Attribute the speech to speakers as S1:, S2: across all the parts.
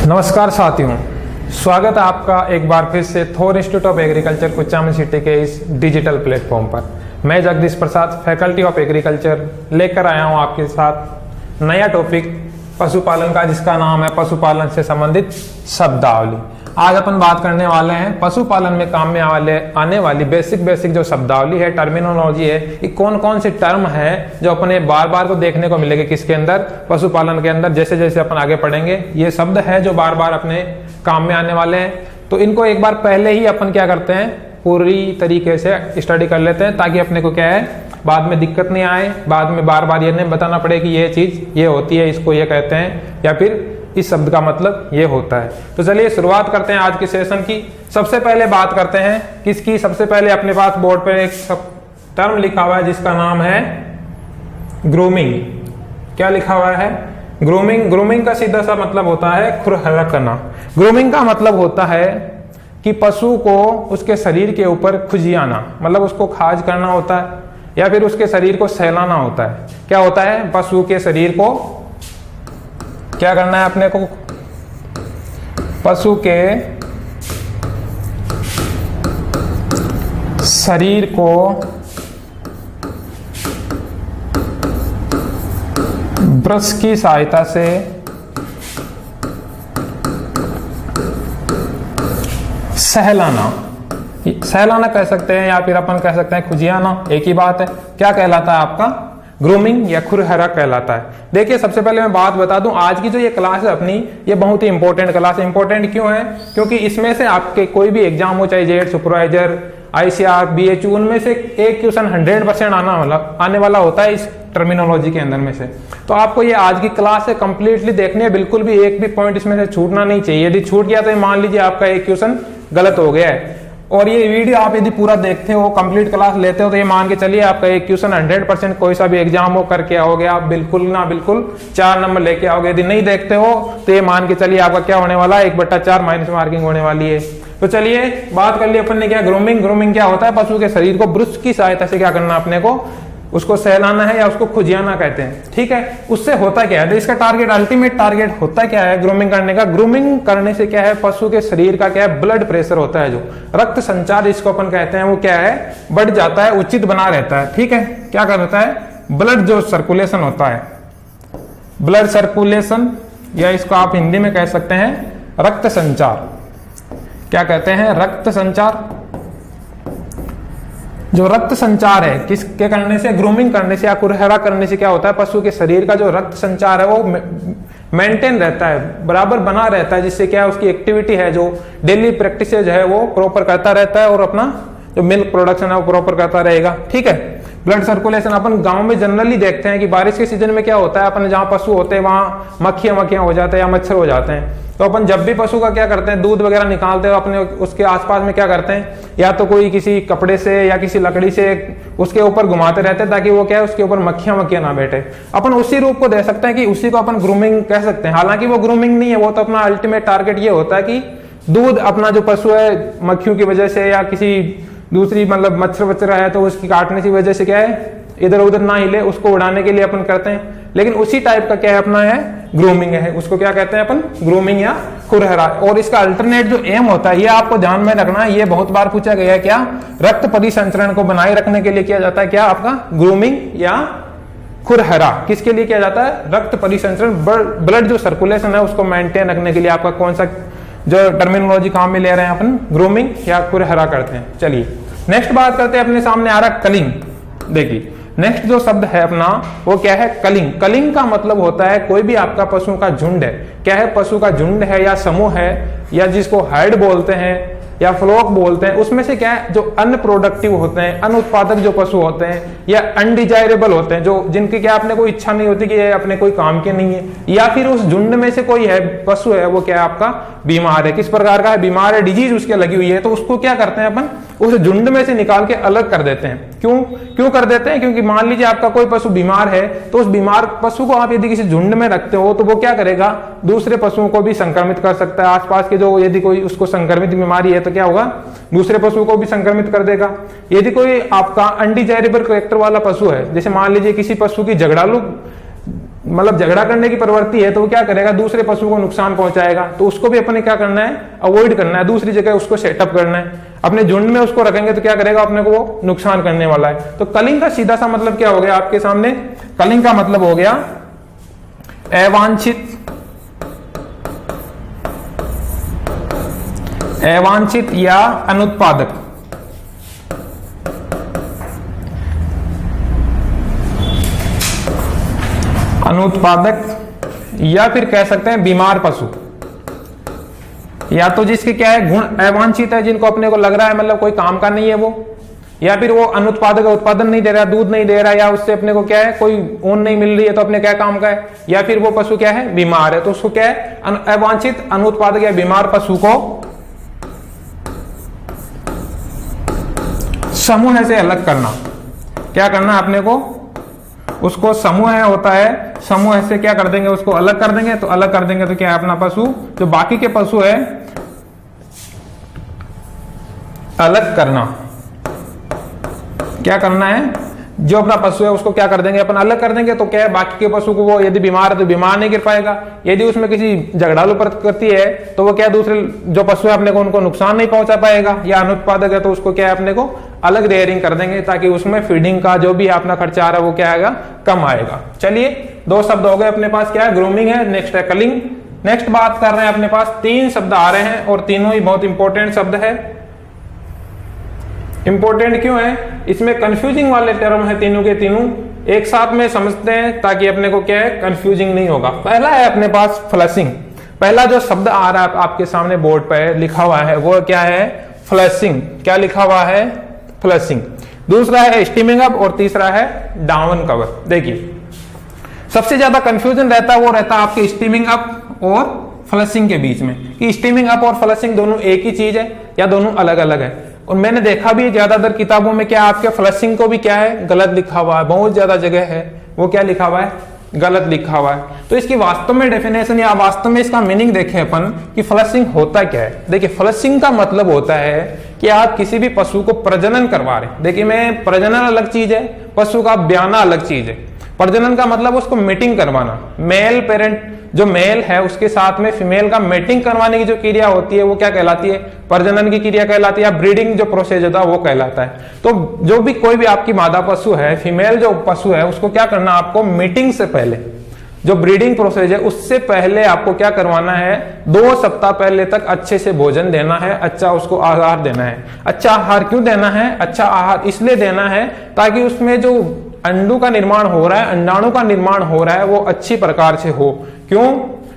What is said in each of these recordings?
S1: नमस्कार साथियों, स्वागत है आपका एक बार फिर से Thor Institute of Agriculture Kuchaman City के इस डिजिटल प्लेटफॉर्म पर। मैं Jagdish Prasad, faculty of agriculture, लेकर आया हूं आपके साथ नया टॉपिक पशुपालन का, जिसका नाम है पशुपालन से संबंधित शब्दावली। आज अपन बात करने वाले हैं पशुपालन में काम में आने वाली बेसिक जो शब्दावली है, टर्मिनोलॉजी है, कि कौन कौन से टर्म है जो अपने बार बार को देखने को मिलेगी किसके अंदर, पशुपालन के अंदर। जैसे जैसे अपन आगे पढ़ेंगे ये शब्द है जो बार बार अपने काम में आने वाले हैं, तो इनको एक बार पहले ही अपन क्या करते हैं, पूरी तरीके से स्टडी कर लेते हैं, ताकि अपने को क्या है बाद में दिक्कत नहीं आए, बाद में बार बार ये नहीं बताना पड़े कि ये चीज ये होती है, इसको ये कहते हैं, या फिर इस शब्द का मतलब ये होता है। तो चलिए शुरुआत करते हैं आज के सेशन की। सबसे पहले बात करते हैं किसकी, सबसे पहले अपने पास बोर्ड पर एक टर्म लिखा हुआ है जिसका नाम है ग्रूमिंग। क्या लिखा हुआ है? ग्रूमिंग। ग्रूमिंग का सीधा सा मतलब होता है खुरहरा करना। ग्रूमिंग का मतलब होता है कि पशु को उसके शरीर के ऊपर खुजियाना, मतलब उसको खाज करना होता है, या फिर उसके शरीर को सहलाना होता है। क्या होता है? पशु के शरीर को क्या करना है अपने को, पशु के शरीर को ब्रश की सहायता से सहलाना, सहलाना कह सकते हैं, या फिर अपन कह सकते हैं खुजियाना, एक ही बात है। क्या कहलाता है आपका? ग्रूमिंग या खुरहरा कहलाता है। देखिए सबसे पहले मैं बात बता दूं, आज की जो ये क्लास है अपनी, ये बहुत ही इंपॉर्टेंट क्लास है। इंपॉर्टेंट क्यों है? क्योंकि इसमें से आपके कोई भी एग्जाम हो, चाहे जेड सुपरवाइजर, आईसीआर, बीएचयू, उनमें से एक क्वेश्चन 100% आने वाला होता है इस टर्मिनोलॉजी के अंदर में से। तो आपको ये आज की क्लास है कंप्लीटली देखनी है, बिल्कुल भी एक भी पॉइंट इसमें से छूटना नहीं चाहिए। यदि छूट गया तो मान लीजिए आपका एक क्वेश्चन गलत हो गया है। और ये वीडियो आप यदि पूरा देखते हो, कंप्लीट क्लास लेते हो, तो ये मान के चलिए आपका एक क्वेश्चन 100% कोई सा भी एग्जाम हो करके आओगे आप, बिल्कुल ना बिल्कुल 4 नंबर लेके आओगे। यदि नहीं देखते हो तो ये मान के चलिए आपका क्या होने वाला है, 1/4 माइनस मार्किंग होने वाली है। तो चलिए बात कर ली अपन ने क्या, ग्रूमिंग। ग्रूमिंग क्या होता है? पशु के शरीर को ब्रश की सहायता से क्या करना अपने को, उसको सहलाना है, या उसको खुजियाना कहते हैं। ठीक है, उससे होता क्या है, तो इसका टारगेट, अल्टीमेट टारगेट होता क्या है ग्रूमिंग करने का? ग्रूमिंग करने से क्या है, पशु के शरीर का क्या है, ब्लड प्रेशर होता है, जो रक्त संचार जिसको अपन कहते हैं, वो क्या है, बढ़ जाता है, उचित बना रहता है। ठीक है, क्या करता है, ब्लड जो सर्कुलेशन होता है, ब्लड सर्कुलेशन, या इसको आप हिंदी में कह सकते हैं रक्त संचार। क्या कहते हैं? रक्त संचार। जो रक्त संचार है किसके करने से, ग्रूमिंग करने से या खुरहरा करने से क्या होता है, पशु के शरीर का जो रक्त संचार है वो मेंटेन रहता है, बराबर बना रहता है, जिससे क्या है, उसकी एक्टिविटी है जो डेली प्रैक्टिस है वो प्रॉपर करता रहता है, और अपना जो मिल्क प्रोडक्शन है वो प्रॉपर करता रहेगा। ठीक है, ब्लड सर्कुलेशन अपन गांव में जनरली देखते हैं कि बारिश के सीजन में क्या होता है, अपन जहां पशु होते हैं वहां मक्खियां हो जाते हैं या मच्छर हो जाते हैं। तो अपन जब भी पशु का क्या करते हैं, दूध वगैरह निकालते हैं, अपने उसके आसपास में क्या करते हैं, या तो कोई किसी कपड़े से या किसी लकड़ी से उसके ऊपर घुमाते रहते हैं, ताकि वो क्या है, उसके ऊपर मक्खियां ना बैठे। अपन उसी रूप को दे सकते हैं कि उसी को अपन ग्रूमिंग कह सकते हैं। हालांकि वो ग्रूमिंग नहीं है, वो तो अपना अल्टीमेट टारगेट ये होता है कि दूध अपना जो पशु है मक्खियों की वजह से या किसी दूसरी मतलब मच्छर वच्छर है तो उसकी काटने की वजह से क्या है, इधर उधर ना हिले, उसको उड़ाने के लिए अपन करते हैं। लेकिन उसी टाइप का क्या है अपना है, ग्रूमिंग है, उसको क्या कहते हैं अपन, ग्रूमिंग या खुरहरा। और इसका अल्टरनेट जो एम होता है, ये आपको ध्यान में रखना है, ये बहुत बार पूछा गया है, क्या रक्त परिसंचरण को बनाए रखने के लिए किया जाता है, क्या आपका ग्रूमिंग या खुरहरा किसके लिए किया जाता है, रक्त परिसंचरण, ब्लड जो सर्कुलेशन है उसको मेंटेन रखने के लिए आपका कौन सा जो टर्मिनोलॉजी काम में ले रहे हैं अपन, ग्रूमिंग या खुरहरा करते हैं। चलिए नेक्स्ट बात करते हैं, अपने सामने आ रहा कलिंग। देखिए नेक्स्ट जो शब्द है अपना वो क्या है, कलिंग। कलिंग का मतलब होता है कोई भी आपका पशु का झुंड है, क्या है, पशु का झुंड है या समूह है, या जिसको हर्ड बोलते हैं या फ्लोक बोलते हैं, उसमें से क्या है, जो अनप्रोडक्टिव होते हैं, अनुत्पादक जो पशु होते हैं, या अनडिजायरेबल होते हैं, जो जिनकी क्या अपने कोई इच्छा नहीं होती कि ये अपने कोई काम के नहीं है, या फिर उस झुंड में से कोई है पशु है वो क्या है आपका बीमार है, किस प्रकार का है, बीमार है, डिजीज उसके लगी हुई है, तो उसको क्या करते हैं अपन, उस झुंड में से निकाल के अलग कर देते हैं। क्यों कर देते हैं? क्योंकि मान लीजिए आपका कोई पशु बीमार है, तो उस बीमार पशु को आप यदि किसी झुंड में रखते हो तो वो क्या करेगा, दूसरे पशुओं को भी संक्रमित कर सकता है। आसपास के जो यदि कोई उसको संक्रमित बीमारी है तो क्या होगा, दूसरे पशु को भी संक्रमित कर देगा। यदि कोई आपका अनडिजायरेबल कैरेक्टर वाला पशु है, जैसे मान लीजिए किसी पशु की झगड़ालू मतलब झगड़ा करने की प्रवृत्ति है तो वो क्या करेगा, दूसरे पशु को नुकसान पहुंचाएगा। तो उसको भी अपने क्या करना है, अवॉइड करना है, दूसरी जगह उसको सेटअप करना है। अपने झुंड में उसको रखेंगे तो क्या करेगा, अपने को वो नुकसान करने वाला है। तो कलिंग का सीधा सा मतलब क्या हो गया आपके सामने, कलिंग का मतलब हो गया अवांछित या अनुत्पादक। अनुत्पादक या फिर कह सकते हैं बीमार पशु, या तो जिसके क्या है गुण अवांछित है, जिनको अपने को लग रहा है मतलब कोई काम का नहीं है वो, या फिर वो अनुत्पादक है, उत्पादन नहीं दे रहा, दूध नहीं दे रहा, या उससे अपने को क्या है कोई ऊन नहीं मिल रही है तो अपने क्या काम का है, या फिर वो पशु क्या है बीमार है। तो उसको क्या है अवांछित, अनुत्पादक या बीमार पशु को समूह से अलग करना। क्या करना अपने को, उसको समूह होता है, समूह से क्या कर देंगे, उसको अलग कर देंगे। तो अलग कर देंगे तो क्या है, अपना पशु जो बाकी के पशु है अलग करना। क्या करना है, जो अपना पशु है उसको क्या कर देंगे, अपन अलग कर देंगे। तो क्या है, बाकी के पशु को वो यदि बीमार है तो बीमार नहीं गिर पाएगा, यदि उसमें किसी झगड़ालू प्रकृति है तो वो क्या दूसरे जो पशु है अपने को उनको नुकसान नहीं पहुंचा पाएगा, या अनुत्पादक है तो उसको क्या है अपने को अलग रेयरिंग कर देंगे, ताकि उसमें फीडिंग का जो भी अपना खर्चा आ रहा है वो क्या आएगा, कम आएगा। चलिए 2 शब्द हो गए अपने पास, क्या है ग्रूमिंग है, नेक्स्ट है कलिंग। नेक्स्ट बात कर रहे हैं अपने पास 3 शब्द आ रहे हैं और तीनों ही बहुत इंपॉर्टेंट शब्द है। इंपॉर्टेंट क्यों है, इसमें कंफ्यूजिंग वाले टर्म है, तीनों के तीनों एक साथ में समझते हैं ताकि अपने को क्या है कंफ्यूजिंग नहीं होगा। पहला है अपने पास फ्लशिंग। पहला जो शब्द आ रहा है आपके सामने बोर्ड पे लिखा हुआ है वो क्या है, फ्लशिंग। क्या लिखा हुआ है, फ्लशिंग। दूसरा है स्टीमिंग अप और तीसरा है डाउन कवर। देखिए सबसे ज्यादा कंफ्यूजन रहता है वो रहता है आपके स्टीमिंग अप और फ्लशिंग के बीच में, कि स्टीमिंग अप और फ्लशिंग दोनों एक ही चीज है या दोनों अलग अलग है। और मैंने देखा भी ज्यादातर किताबों में क्या आपके फ्लशिंग को भी क्या है गलत लिखा हुआ है, बहुत ज्यादा जगह है वो क्या लिखा हुआ है, गलत लिखा हुआ है। तो इसकी वास्तव में डेफिनेशन या वास्तव में इसका मीनिंग देखें अपन कि फ्लशिंग होता क्या है। देखिए फ्लशिंग का मतलब होता है कि आप किसी भी पशु को प्रजनन करवा रहे हैं। देखिए मैं प्रजनन अलग चीज है, पशु का ब्याना अलग चीज है। प्रजनन का मतलब उसको मीटिंग करवाना, मेल पेरेंट जो मेल है उसके साथ में फीमेल का मेटिंग करवाने की जो क्रिया होती है वो क्या कहलाती है, प्रजनन की क्रिया कहलाती है, या ब्रीडिंग जो प्रोसेस होता है वो कहलाता है। तो जो भी कोई भी आपकी मादा पशु है, फीमेल जो पशु है उसको क्या करना, आपको मीटिंग से पहले जो ब्रीडिंग प्रोसेस है उससे पहले आपको क्या करवाना है, 2 सप्ताह पहले तक अच्छे से भोजन देना है, अच्छा उसको आहार देना है। अच्छा आहार क्यों देना है, अच्छा आहार इसलिए देना है ताकि उसमें जो अंडों का निर्माण हो रहा है, अंडाणु का निर्माण हो रहा है वो अच्छी प्रकार से हो। क्यों,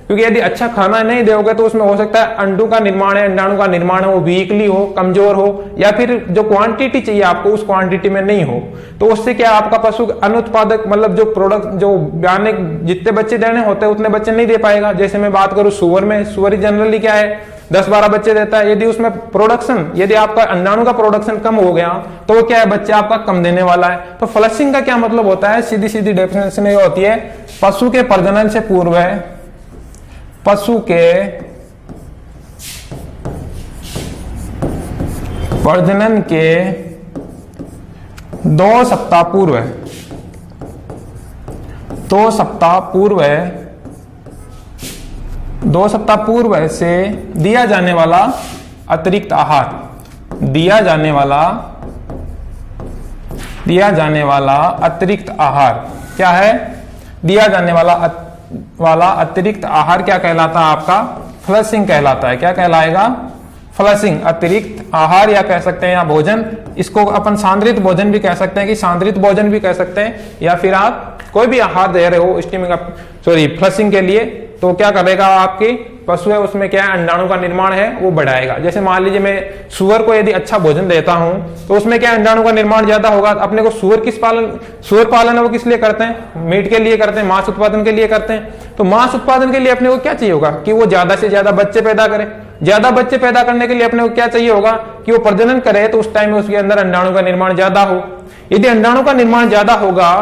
S1: क्योंकि यदि अच्छा खाना नहीं दोगे तो उसमें हो सकता है अंडों का निर्माण है, अंडाणु का निर्माण है वो वीकली हो, कमजोर हो, या फिर जो क्वांटिटी चाहिए आपको उस क्वांटिटी में नहीं हो। तो उससे क्या आपका पशु अनुत्पादक मतलब जो प्रोडक्ट जो ब्याने जितने बच्चे देने होते हैं उतने बच्चे नहीं दे पाएगा। जैसे मैं बात करूं सुअर में, सुअर जनरली क्या है 10-12 बच्चे देता है। यदि उसमें प्रोडक्शन, यदि आपका अंडाणु का प्रोडक्शन कम हो गया तो वो क्या है बच्चे आपका कम देने वाला है। तो फ्लशिंग का क्या मतलब होता है, सीधी सीधी डेफिनेशन ये होती है, पशु के प्रजनन से पूर्व है, पशु के प्रजनन के 2 सप्ताह पूर्व, 2 सप्ताह पूर्व, 2 सप्ताह पूर्व से दिया जाने वाला अतिरिक्त आहार, दिया जाने वाला अतिरिक्त आहार क्या है, दिया जाने वाला अतिरिक्त आहार क्या कहलाता है आपका, फ्लशिंग कहलाता है। क्या कहलाएगा, फ्लशिंग, अतिरिक्त आहार या कह सकते हैं या भोजन, इसको अपन सांद्रित भोजन भी कह सकते हैं, कि सांद्रित भोजन भी कह सकते हैं, या फिर आप कोई भी आहार दे रहे हो स्टीमिंग फ्लशिंग के लिए तो क्या करेगा, आपकी पशु है उसमें क्या है अंडाणु का निर्माण है वो बढ़ाएगा। जैसे मान लीजिए मैं सुअर को यदि अच्छा भोजन देता हूं तो उसमें क्या अंडाणु का निर्माण ज्यादा होगा। अपने को सुअर पालन है वो किस लिए करते हैं, मीट के लिए करते हैं, मांस उत्पादन के लिए करते हैं। तो मांस उत्पादन के लिए अपने को क्या चाहिए होगा कि वो ज्यादा से ज्यादा बच्चे पैदा करे। ज्यादा बच्चे पैदा करने के लिए अपने को क्या चाहिए होगा कि वो प्रजनन करे, तो उस टाइम में उसके अंदर अंडाणु का निर्माण ज्यादा हो। यदि अंडाणु का निर्माण ज्यादा होगा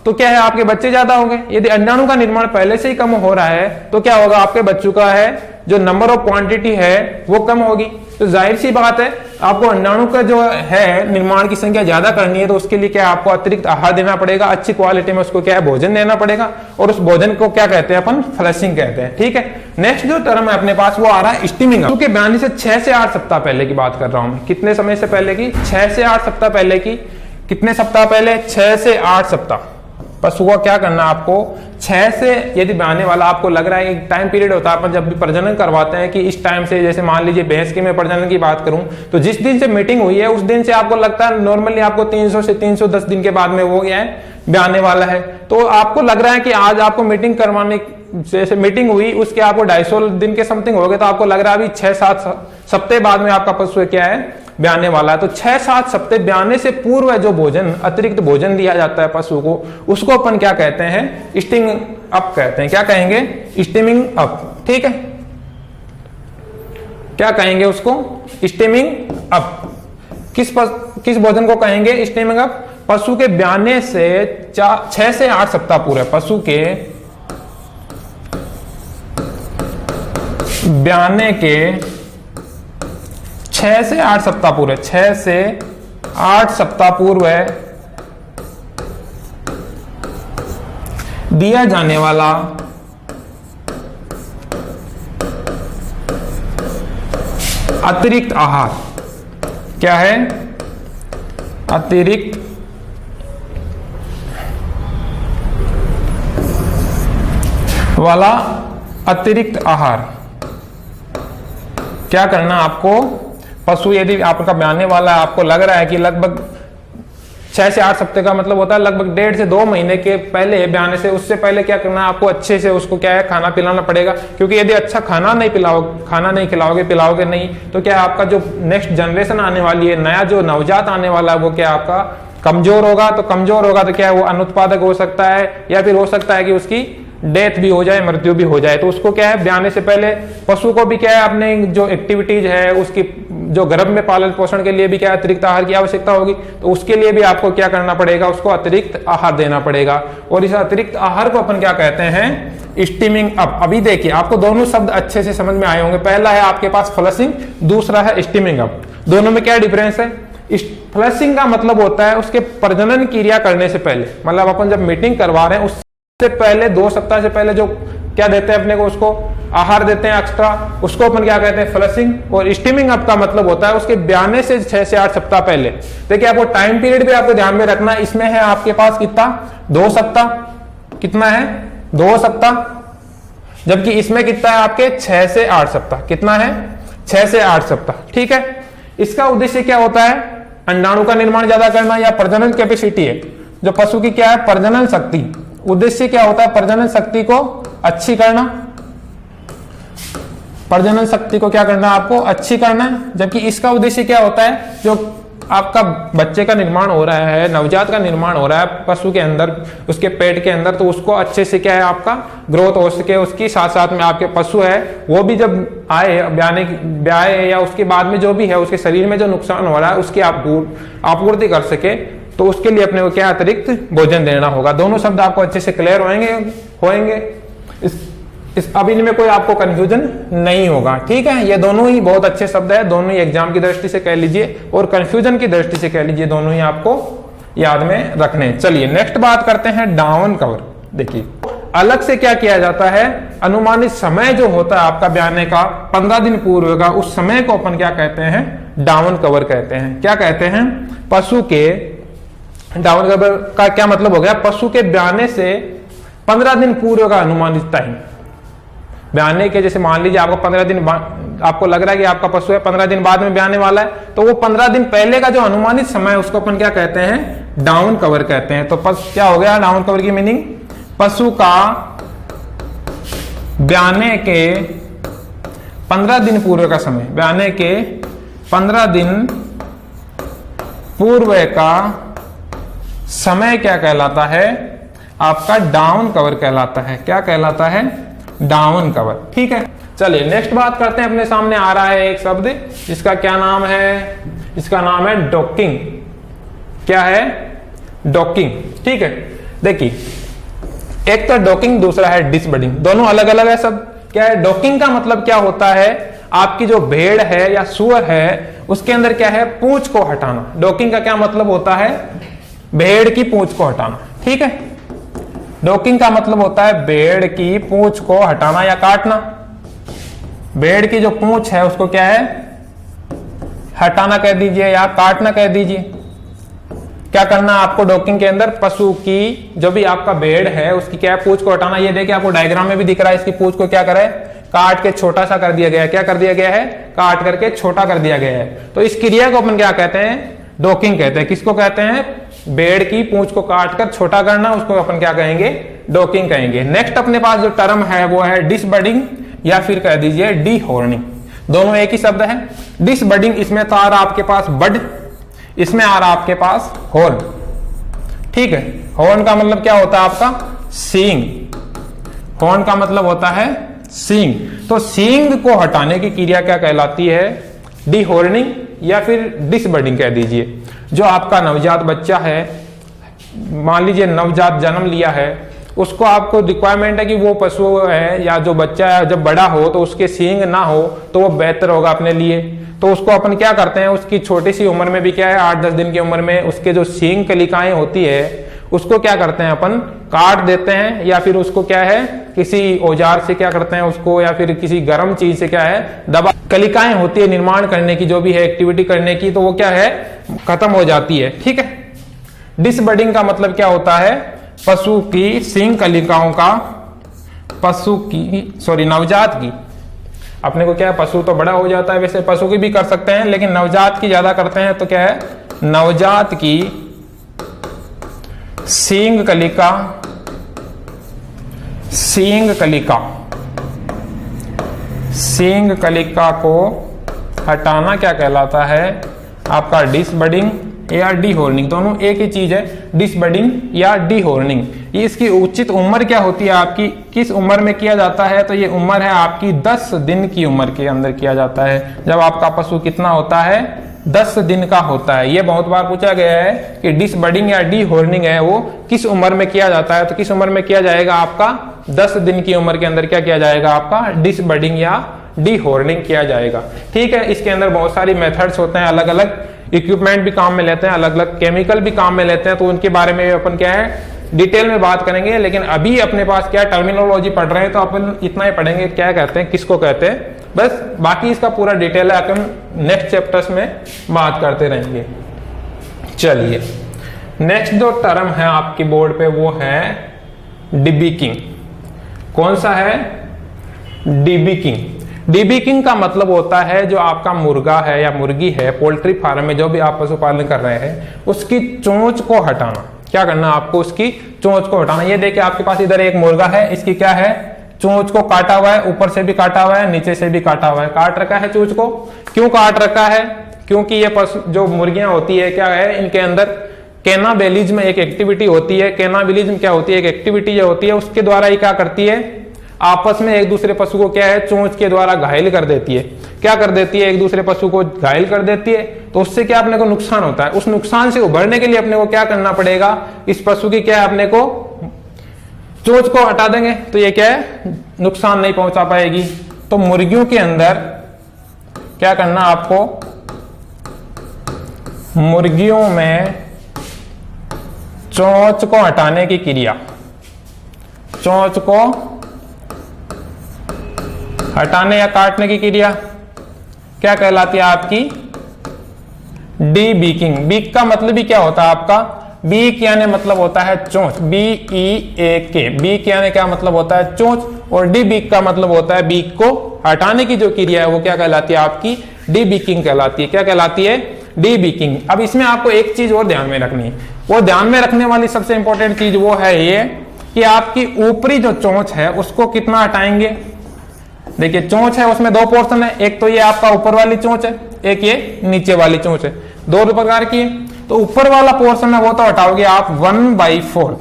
S1: तो क्या है, आपके बच्चे ज्यादा होंगे। यदि अंडाणु का निर्माण पहले से ही कम हो रहा है तो क्या होगा, आपके बच्चों का है जो नंबर ऑफ क्वांटिटी है वो कम होगी। तो जाहिर सी बात है, आपको अंडाणु का जो है निर्माण की संख्या ज्यादा करनी है, तो उसके लिए क्या आपको अतिरिक्त आहार देना पड़ेगा, अच्छी क्वालिटी में उसको क्या है भोजन देना पड़ेगा, और उस भोजन को क्या कहते हैं अपन, फ्लशिंग कहते हैं। ठीक है, नेक्स्ट जो टर्म है अपने पास वो आ रहा है स्टीमिंग। क्योंकि बयानी से 6 से 8 सप्ताह पहले की बात कर रहा हूं मैं। कितने समय से पहले की, 6 से 8 सप्ताह पहले की। कितने सप्ताह पहले, 6 से 8 सप्ताह। पशु को क्या करना आपको, 6 से, यदि ब्याने वाला आपको लग रहा है एक टाइम पीरियड होता है अपन जब भी प्रजनन करवाते हैं कि इस टाइम से, जैसे मान लीजिए भैंस की मैं प्रजनन की बात करूं तो जिस दिन से मीटिंग हुई है उस दिन से आपको लगता है नॉर्मली आपको 300 से 310 दिन के बाद में वो गया है, ब्याने वाला है। तो आपको लग रहा है कि आज आपको मीटिंग करवाने, जैसे मीटिंग हुई उसके आपको 250 दिन के समथिंग हो गए, तो आपको लग रहा है अभी 6-7 सप्ताह बाद में आपका पशु क्या है, ब्याने वाला है। तो 6-7 सप्ताह ब्याने से पूर्व जो भोजन, अतिरिक्त भोजन दिया जाता है पशु को, उसको अपन क्या कहते हैं, स्टीमिंग अप कहते हैं। क्या कहेंगे, स्टीमिंग अप। ठीक है, क्या कहेंगे उसको, स्टीमिंग अप। किस भोजन को कहेंगे स्टीमिंग अप, पशु के ब्याने से 6 से 8 सप्ताह पूरे, पशु के ब्याने के 6 से 8 सप्ताह पूरे, 6 से 8 सप्ताह पूर्व दिया जाने वाला अतिरिक्त आहार क्या है, अतिरिक्त वाला अतिरिक्त आहार क्या करना आपको, पशु यदि आपका ब्याने वाला है, आपको लग रहा है कि लगभग 6 से 8 सप्ताह का मतलब होता है लगभग 1.5 से 2 महीने के पहले ब्याने से, उससे पहले क्या करना है आपको, अच्छे से उसको क्या है खाना पिलाना पड़ेगा। क्योंकि यदि अच्छा खाना नहीं पिलाओगे नहीं तो क्या आपका जो नेक्स्ट जनरेशन आने वाली है, नया जो नवजात आने वाला है, वो क्या आपका कमजोर होगा। तो कमजोर होगा तो क्या है वो अनुत्पादक हो सकता है, या फिर हो सकता है कि उसकी डेथ भी हो जाए, मृत्यु भी हो जाए। तो उसको क्या है ब्याने से पहले पशु को भी क्या है अपने जो एक्टिविटीज है, उसकी जो गर्भ में पालन पोषण के लिए भी क्या अतिरिक्त आहार की आवश्यकता होगी। तो उसके लिए भी आपको क्या करना पड़ेगा, उसको अतिरिक्त आहार देना पड़ेगा। और इस अतिरिक्त आहार को अपन क्या कहते हैं, स्टीमिंग अप। अभी देखिए आपको दोनों शब्द अच्छे से समझ में आए होंगे। पहला है आपके पास फ्लशिंग, दूसरा है स्टीमिंग अप। दोनों में क्या डिफरेंस है, फ्लशिंग का मतलब होता है उसके प्रजनन क्रिया करने से पहले, मतलब अपन जब मीटिंग करवा रहे हैं उससे पहले 2 सप्ताह से पहले जो क्या देते हैं अपने को, उसको आहार देते हैं एक्स्ट्रा, उसको अपन क्या कहते हैं, फ्लशिंग। और स्टीमिंग अप का मतलब होता है उसके ब्याने से 6 से 8 सप्ताह पहले। देखिए आपको टाइम पीरियड भी आपको ध्यान में रखना है। इसमें है आपके पास कितना, 2 सप्ताह। कितना है, 2 सप्ताह। जबकि इसमें कितना है आपके 6 से 8 सप्ताह। कितना है, 6 से 8 सप्ताह। ठीक है, इसका उद्देश्य क्या होता है, अंडाणु का निर्माण ज्यादा करना, या प्रजनन कैपेसिटी है जो पशु की क्या है, प्रजनन शक्ति। उद्देश्य क्या होता है, प्रजनन शक्ति को अच्छी करना, प्रजनन शक्ति को क्या करना है आपको, अच्छी करना है। जबकि इसका उद्देश्य क्या होता है, जो आपका बच्चे का निर्माण हो रहा है, नवजात का निर्माण हो रहा है पशु के अंदर, उसके पेट के अंदर, तो उसको अच्छे से क्या है आपका ग्रोथ हो सके। उसकी साथ साथ में आपके पशु है वो भी जब आए ब्याए या उसके बाद में जो भी है उसके शरीर में जो नुकसान हो रहा है उसकी आपूर्ति कर सके। तो उसके लिए अपने को क्या अतिरिक्त भोजन देना होगा। दोनों शब्द आपको अच्छे से क्लियर होंगे। अब इनमें कोई आपको कंफ्यूजन नहीं होगा। ठीक है, ये दोनों ही बहुत अच्छे शब्द है, दोनों ही एग्जाम की दृष्टि से कह लीजिए और कंफ्यूजन की दृष्टि से कह लीजिए, दोनों ही आपको याद में रखने। चलिए नेक्स्ट बात करते हैं डाउन कवर। देखिए अलग से क्या किया जाता है, अनुमानित समय जो होता है आपका ब्याने का 15 दिन पूर्व का, उस समय को अपन क्या कहते हैं, डाउन कवर कहते हैं। क्या कहते हैं, पशु के डाउन कवर का क्या मतलब हो गया, पशु के ब्याने से 15 दिन पूर्व का अनुमानित टाइम। ब्याने के जैसे मान लीजिए आपको 15 दिन आपको लग रहा है कि आपका पशु है 15 दिन बाद में ब्याने वाला है, तो वो 15 दिन पहले का जो अनुमानित समय है उसको अपन क्या कहते हैं, डाउन कवर कहते हैं। तो क्या हो गया डाउन कवर की मीनिंग, पशु का ब्याने के 15 दिन पूर्व का समय, ब्याने के 15 दिन पूर्व का समय क्या कहलाता है, आपका डाउन कवर कहलाता है। क्या कहलाता है, डाउन कवर। ठीक है, चलिए नेक्स्ट बात करते हैं। अपने सामने आ रहा है एक शब्द जिसका क्या नाम है, इसका नाम है डॉकिंग। क्या है, डॉकिंग। ठीक है, देखिए, एक तो डॉकिंग, दूसरा है डिसबडिंग, दोनों अलग अलग है सब। क्या है डॉकिंग का मतलब? क्या होता है, आपकी जो भेड़ है या सूअर है उसके अंदर क्या है, पूंछ को हटाना। डॉकिंग का क्या मतलब होता है, भेड़ की पूंछ को हटाना। ठीक है, डॉकिंग का मतलब होता है भेड़ की पूंछ को हटाना या काटना। भेड़ की जो पूंछ है उसको क्या है, हटाना कह दीजिए या काटना कह दीजिए। क्या करना आपको डॉकिंग के अंदर, पशु की जो भी आपका भेड़ है उसकी क्या है, पूंछ को हटाना। ये देखिए आपको डायग्राम में भी दिख रहा है, इसकी पूंछ को क्या करे, काट के छोटा सा कर दिया गया है। क्या कर दिया गया है, काट करके छोटा कर दिया गया है। तो इस क्रिया को अपन क्या कहते हैं, डॉकिंग कहते हैं। किसको कहते हैं, भेड़ की पूंछ को काट कर छोटा करना, उसको अपन क्या कहेंगे, डॉकिंग कहेंगे। नेक्स्ट अपने पास जो टर्म है वो है डिसबडिंग या फिर कह दीजिए डीहॉर्निंग। दोनों एक ही शब्द है। डिसबडिंग, इसमें तो आ रहा आपके पास बड, इसमें आ रहा आपके पास हॉर्न। ठीक है, हॉर्न का मतलब क्या होता है आपका, सींग। हॉर्न का मतलब होता है सींग। तो सींग को हटाने की क्रिया क्या कहलाती है, डीहॉर्निंग या फिर डिसबडिंग कह दीजिए। जो आपका नवजात बच्चा है, मान लीजिए नवजात जन्म लिया है, उसको आपको रिक्वायरमेंट है कि वो पशु है या जो बच्चा है जब बड़ा हो तो उसके सींग ना हो तो वो बेहतर होगा अपने लिए। तो उसको अपन क्या करते हैं, उसकी छोटी सी उम्र में भी क्या है, 8-10 दिन की उम्र में उसके जो सींग कलिकाएं होती है उसको क्या करते हैं अपन, काट देते हैं या फिर उसको क्या है किसी औजार से क्या करते हैं उसको, या फिर किसी गर्म चीज से क्या है दबा, कलिकाएं होती है निर्माण करने की, जो भी है एक्टिविटी करने की, तो वो क्या है खत्म हो जाती है। ठीक है, डिसबडिंग का मतलब क्या होता है, पशु की सींग कलिकाओं का, नवजात की, अपने को क्या है पशु तो बड़ा हो जाता है, वैसे पशु की भी कर सकते हैं लेकिन नवजात की ज्यादा करते हैं। तो क्या है, नवजात की सींग कलिका को हटाना क्या कहलाता है आपका, डिसबडिंग या डीहॉर्निंग। दोनों एक ही चीज है, डिसबडिंग या डीहॉर्निंग। इसकी उचित उम्र क्या होती है आपकी, किस उम्र में किया जाता है, तो ये उम्र है आपकी 10 दिन की उम्र के अंदर किया जाता है। जब आपका पशु कितना होता है, 10 दिन का होता है। ये बहुत बार पूछा गया है कि डिसबडिंग या डीहॉर्निंग है वो किस उम्र में किया जाता है, तो किस उम्र में किया जाएगा आपका, 10 दिन की उम्र के अंदर क्या किया जाएगा आपका, डिसबडिंग या डीहॉर्निंग किया जाएगा। ठीक है, इसके अंदर बहुत सारी मेथड्स होते हैं, अलग अलग इक्विपमेंट भी काम में लेते हैं, अलग अलग केमिकल भी काम में लेते हैं, तो उनके बारे में अपन क्या है डिटेल में बात करेंगे। लेकिन अभी अपने पास क्या टर्मिनोलॉजी पढ़ रहे हैं तो अपन इतना ही पढ़ेंगे, क्या कहते हैं, किसको कहते हैं, बस। बाकी इसका पूरा डिटेल है अपन नेक्स्ट चैप्टर्स में बात करते रहेंगे। चलिए, नेक्स्ट जो टर्म है आपकी बोर्ड पे वो है डिबीकिंग। कौन सा है, डिबीकिंग। डिबीकिंग का मतलब होता है जो आपका मुर्गा है या मुर्गी है, पोल्ट्री फार्म में जो भी आप पशुपालन कर रहे हैं, उसकी चोंच को हटाना। क्या करना आपको, उसकी चोंच को हटाना। ये देखिए आपके पास इधर एक मुर्गा है, इसकी क्या है, चोंच को काटा हुआ है, ऊपर से भी काटा हुआ है, नीचे से भी काटा हुआ है, काट रखा है चोंच को। क्यों काट रखा है, क्योंकि ये पशु जो मुर्गियां होती है क्या है, इनके अंदर कैनाबिलिज्म एक एक्टिविटी होती है। कैनाबिलिज्म क्या होती है, एक एक्टिविटी जो होती है उसके द्वारा ही क्या करती है, आपस में एक दूसरे पशु को क्या है चोंच के द्वारा घायल कर देती है। क्या कर देती है, एक दूसरे पशु को घायल कर देती है। तो उससे क्या अपने को नुकसान होता है, उस नुकसान से उभरने के लिए अपने को क्या करना पड़ेगा, इस पशु की क्या है अपने को चोंच को हटा देंगे तो ये क्या है नुकसान नहीं पहुंचा पाएगी। तो मुर्गियों के अंदर क्या करना आपको, मुर्गियों में चोंच को हटाने की क्रिया, चोंच को हटाने या काटने की क्रिया क्या कहलाती है आपकी, डीबीकिंग। बीक का मतलब ही क्या होता है आपका, बीक यानी मतलब होता है चोंच, BEAK। बीक यानी क्या मतलब होता है चोंच, और डीबीक का मतलब होता है बीक को हटाने की जो क्रिया है वो क्या कहलाती है आपकी, डीबीकिंग कहलाती है। क्या कहलाती है, डीबीकिंग। अब इसमें आपको एक चीज और ध्यान में रखनी है, वो ध्यान में रखने वाली सबसे इंपॉर्टेंट चीज वो है ये कि आपकी ऊपरी जो चोंच है उसको कितना हटाएंगे। देखिए चोंच है उसमें दो पोर्शन है, एक तो ये आपका ऊपर वाली चोंच है, एक ये नीचे वाली चोंच है, दो प्रकार की है। तो ऊपर वाला पोर्शन है वो तो हटाओगे आप 1/4,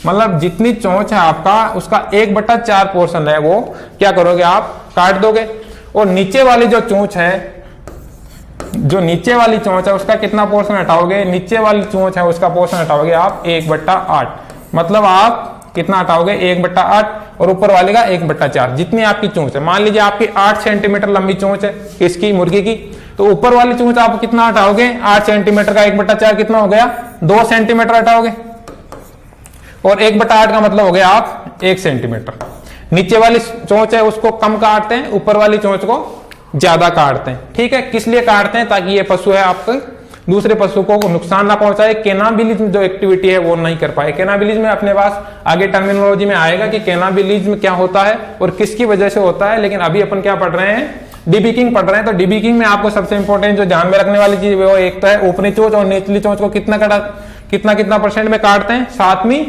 S1: मतलब जितनी चोंच है आपका उसका 1/4 पोर्शन है वो क्या करोगे आप काट दोगे। और नीचे वाली जो चोंच है, जो नीचे वाली चोंच है उसका कितना पोर्शन हटाओगे, नीचे वाली चोंच है उसका पोर्शन हटाओगे आप 1/8। मतलब आप कितना हटाओगे 1/8 और ऊपर वाले का 1/4, जितनी आपकी चोंच है। मान लीजिए आपकी 8 सेंटीमीटर लंबी चोंच है किसकी, मुर्गी की, तो ऊपर वाली चोंच आप कितना हटाओगे, 8 सेंटीमीटर का 1/4 कितना हो गया, 2 सेंटीमीटर हटाओगे, और 1/8 का मतलब हो गया आप 1 सेंटीमीटर। नीचे वाली चोंच है उसको कम काटते हैं, ऊपर वाली चोंच को ज्यादा काटते हैं। ठीक है, किस लिए काटते हैं, ताकि ये पशु है आपको दूसरे पशु को नुकसान ना पहुंचाए, कैनाबिलिज्म जो एक्टिविटी है वो नहीं कर पाए। कैनाबिलिज्म में अपने पास आगे टर्मिनोलॉजी में आएगा कि कैनाबिलिज्म क्या होता है और किसकी वजह से होता है, लेकिन अभी अपन क्या पढ़ रहे हैं, डिबिकिंग पढ़ रहे हैं। तो डिबिकिंग में आपको सबसे इंपॉर्टेंट जो ध्यान में रखने वाली चीज वो एक तो है ऊपरी चोंच और निचली चोंच को कितना परसेंट में काटते हैं, सातवीं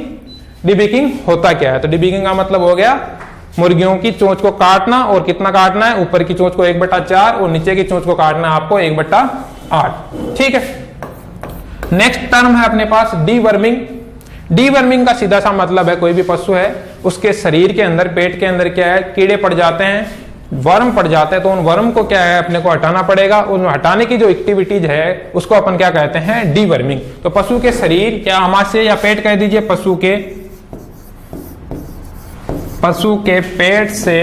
S1: डिबिकिंग होता क्या है। तो डिबिकिंग का मतलब हो गया मुर्गियों की चोंच को काटना, और कितना काटना है, ऊपर की चोंच को 1/4 और नीचे की चोंच को काटना है आपको 1/8। ठीक है, नेक्स्ट टर्म है अपने पास डीवर्मिंग। डीवर्मिंग का सीधा सा मतलब है कोई भी पशु है उसके शरीर के अंदर, पेट के अंदर क्या है, कीड़े पड़ जाते हैं, वर्म पड़ जाते हैं, तो उन वर्म को क्या है अपने को हटाना पड़ेगा। उन हटाने की जो एक्टिविटीज है उसको अपन क्या कहते हैं, डीवर्मिंग। तो पशु के शरीर क्या, अमाशय या पेट कह दीजिए, पशु के पेट से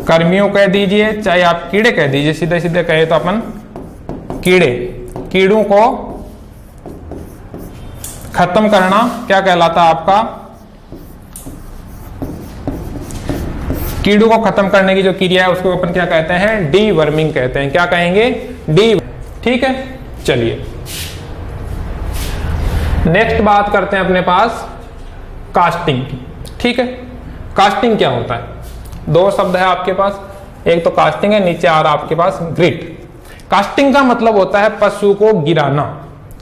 S1: कर्मियों कह दीजिए, चाहे आप कीड़े कह दीजिए, सीधे सीधे कहे तो अपन कीड़ों को खत्म करना क्या कहलाता है आपका, कीड़ों को खत्म करने की जो क्रिया है उसको अपन क्या कहते हैं, डीवर्मिंग कहते हैं। क्या कहेंगे, डी। ठीक है, चलिए नेक्स्ट बात करते हैं अपने पास कास्टिंग की। ठीक है, कास्टिंग क्या होता है, दो शब्द है आपके पास, एक तो कास्टिंग है, नीचे आ रहा आपके पास ग्रिट। कास्टिंग का मतलब होता है पशु को गिराना।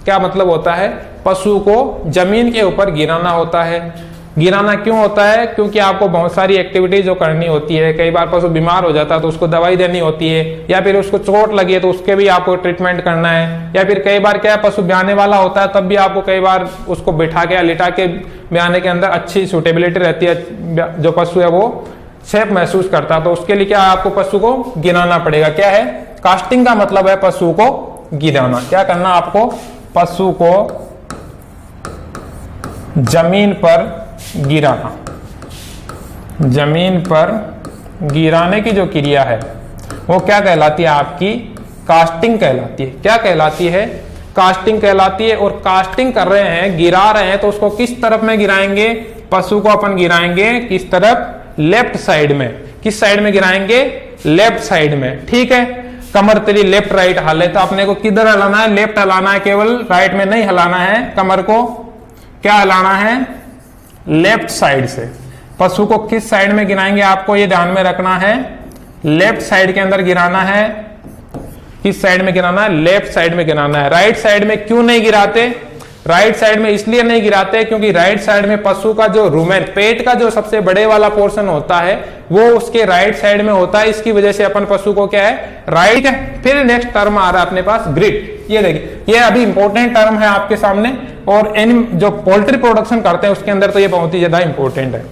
S1: क्या मतलब होता है, पशु को जमीन के ऊपर गिराना होता है। गिराना क्यों होता है, क्योंकि आपको बहुत सारी एक्टिविटीज जो करनी होती है, कई बार पशु बीमार हो जाता है तो उसको दवाई देनी होती है, या फिर उसको चोट लगी है तो उसके भी आपको ट्रीटमेंट करना है, या फिर कई बार क्या है पशु ब्याने वाला होता है तब भी आपको कई बार उसको बिठा के या लिटा के ब्याने के अंदर अच्छी सुटेबिलिटी रहती है, जो पशु है वो सेफ महसूस करता है, तो उसके लिए क्या आपको पशु को गिराना पड़ेगा। क्या है, कास्टिंग का मतलब है पशु को गिराना। क्या करना आपको, पशु को जमीन पर गिराना। जमीन पर गिराने की जो क्रिया है वो क्या कहलाती है आपकी, कास्टिंग कहलाती है। क्या कहलाती है, कास्टिंग कहलाती है। और कास्टिंग कर रहे हैं, गिरा रहे हैं, तो उसको किस तरफ में गिराएंगे, पशु को अपन गिराएंगे किस तरफ, लेफ्ट साइड में। किस साइड में गिराएंगे, लेफ्ट साइड में। ठीक है, कमर तेरी लेफ्ट राइट हिले, तो अपने को किधर हिलाना है, लेफ्ट हिलाना है, केवल राइट में नहीं हिलाना है, कमर को क्या हिलाना है, लेफ्ट साइड से। पशु को किस साइड में गिराएंगे आपको ये ध्यान में रखना है, लेफ्ट साइड के अंदर गिराना है। किस साइड में गिराना है, लेफ्ट साइड में गिराना है। राइट साइड में क्यों नहीं गिराते, राइट साइड में इसलिए नहीं गिराते क्योंकि राइट साइड में पशु का जो रूमेन, पेट का जो सबसे बड़े वाला पोर्शन होता है वो उसके राइट साइड में होता है। इसकी वजह से अपन पशु को क्या है, राइट है। फिर नेक्स्ट टर्म आ रहा है अपने पास ग्रिट। ये देखिए, ये अभी इंपॉर्टेंट टर्म है आपके सामने, और जो पोल्ट्री प्रोडक्शन करते हैं उसके अंदर तो ये बहुत ही ज्यादा इंपॉर्टेंट है।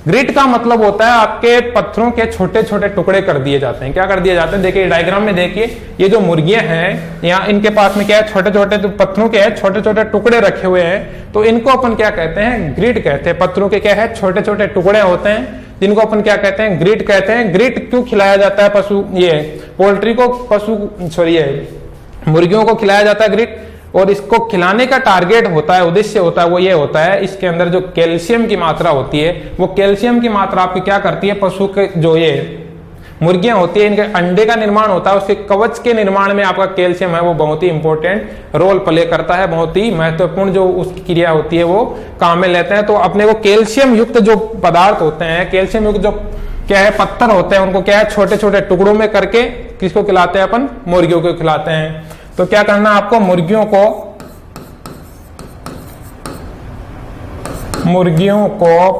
S1: ग्रिट का मतलब होता है आपके पत्थरों के छोटे छोटे टुकड़े कर दिए जाते हैं। क्या कर दिए जाते हैं, देखिए डायग्राम में देखिए, ये जो मुर्गियां हैं यहाँ इनके पास में क्या है, छोटे छोटे पत्थरों के है छोटे छोटे टुकड़े रखे हुए हैं, तो इनको अपन क्या कहते हैं, ग्रिट कहते हैं। पत्थरों के क्या है, छोटे छोटे टुकड़े होते हैं जिनको अपन क्या कहते हैं, ग्रिट कहते हैं। ग्रिट क्यों खिलाया जाता है पशु, ये पोल्ट्री को, मुर्गियों को खिलाया जाता है ग्रिट, और इसको खिलाने का टारगेट होता है, उद्देश्य होता है वो ये होता है, इसके अंदर जो कैल्शियम की मात्रा होती है, वो कैल्शियम की मात्रा आपकी क्या करती है, पशु के जो ये मुर्गियां होती है इनके अंडे का निर्माण होता है, उसके कवच के निर्माण में आपका कैल्शियम है वो बहुत ही इंपॉर्टेंट रोल प्ले करता है, बहुत ही महत्वपूर्ण जो उसकी क्रिया होती है वो काम में लेते हैं। तो अपने को कैल्शियम युक्त जो पदार्थ होते हैं, कैल्शियम युक्त जो क्या है पत्थर होते हैं, उनको क्या है छोटे छोटे टुकड़ों में करके किसको खिलाते हैं अपन, मुर्गियों को खिलाते हैं। तो क्या करना आपको, मुर्गियों को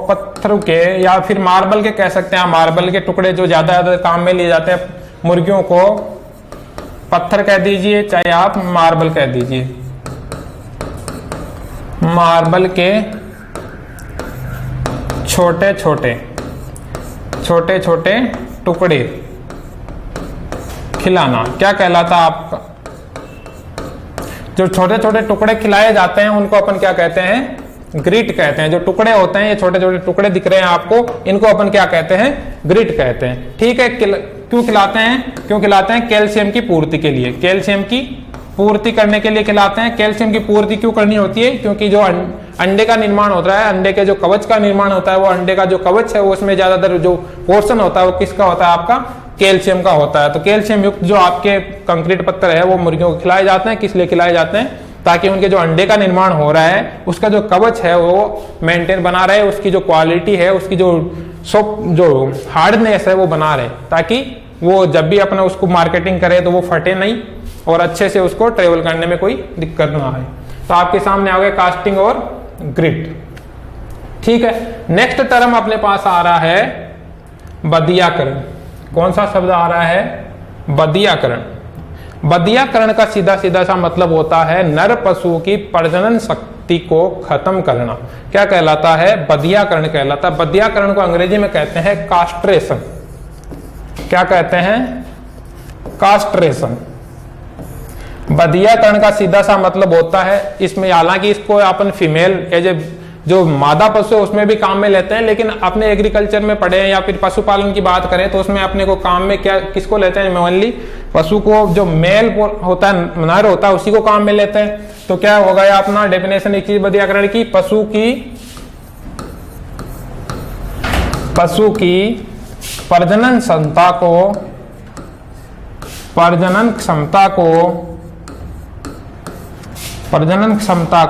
S1: पत्थर के या फिर मार्बल के कह सकते हैं, मार्बल के टुकड़े जो ज्यादा काम में लिए जाते हैं, मुर्गियों को पत्थर कह दीजिए चाहे आप मार्बल कह दीजिए, मार्बल के छोटे छोटे टुकड़े खिलाना क्या कहलाता आपका, जो छोटे छोटे टुकड़े खिलाए जाते हैं उनको अपन क्या कहते हैं, ग्रिट कहते हैं। जो टुकड़े होते हैं, ये छोटे छोटे टुकड़े दिख रहे हैं आपको, इनको अपन क्या कहते हैं, ग्रिट कहते हैं। ठीक है, क्यों खिलाते हैं, क्यों खिलाते हैं, कैल्शियम की पूर्ति के लिए, कैल्शियम की पूर्ति करने के लिए खिलाते हैं। कैल्शियम की पूर्ति क्यों करनी होती है, क्योंकि जो अंडे का निर्माण होता है, अंडे के जो कवच का निर्माण होता है, वो अंडे का जो कवच है उसमें ज्यादातर जो पोर्शन होता है वो किसका होता है, आपका कैल्शियम का होता है। तो कैल्शियम युक्त जो आपके कंक्रीट पत्थर है वो मुर्गियों को खिलाए जाते हैं। किस लिए खिलाए जाते हैं, ताकि उनके जो अंडे का निर्माण हो रहा है उसका जो कवच है वो मेंटेन बना रहे, उसकी जो क्वालिटी है, उसकी जो हार्डनेस है वो बना रहे, ताकि वो जब भी अपना उसको मार्केटिंग करे तो वो फटे नहीं और अच्छे से उसको ट्रेवल करने में कोई दिक्कत ना आए। तो आपके सामने आ गए कास्टिंग और ग्रिट। ठीक है, नेक्स्ट टर्म अपने पास आ रहा है बदियाकरण। कौन सा शब्द आ रहा है, बदियाकरण। बदियाकरण का सीधा सीधा सा मतलब होता है नर पशु की प्रजनन शक्ति को खत्म करना। क्या कहलाता है, बदियाकरण कहलाता है। बदियाकरण को अंग्रेजी में कहते हैं कास्ट्रेशन। क्या कहते हैं, कास्ट्रेशन। बदियाकरण का सीधा सा मतलब होता है, इसमें हालांकि इसको अपन फीमेल एज ए जो मादा पशु है उसमें भी काम में लेते हैं, लेकिन अपने एग्रीकल्चर में पढ़े या फिर पशुपालन की बात करें तो उसमें अपने को काम में क्या किसको लेते हैं, मेनली पशु को, जो मेल होता है, नर होता है, उसी को काम में लेते हैं। तो क्या हो गया अपना डेफिनेशन एक चीज बदियाकरण की, पशु की प्रजनन क्षमता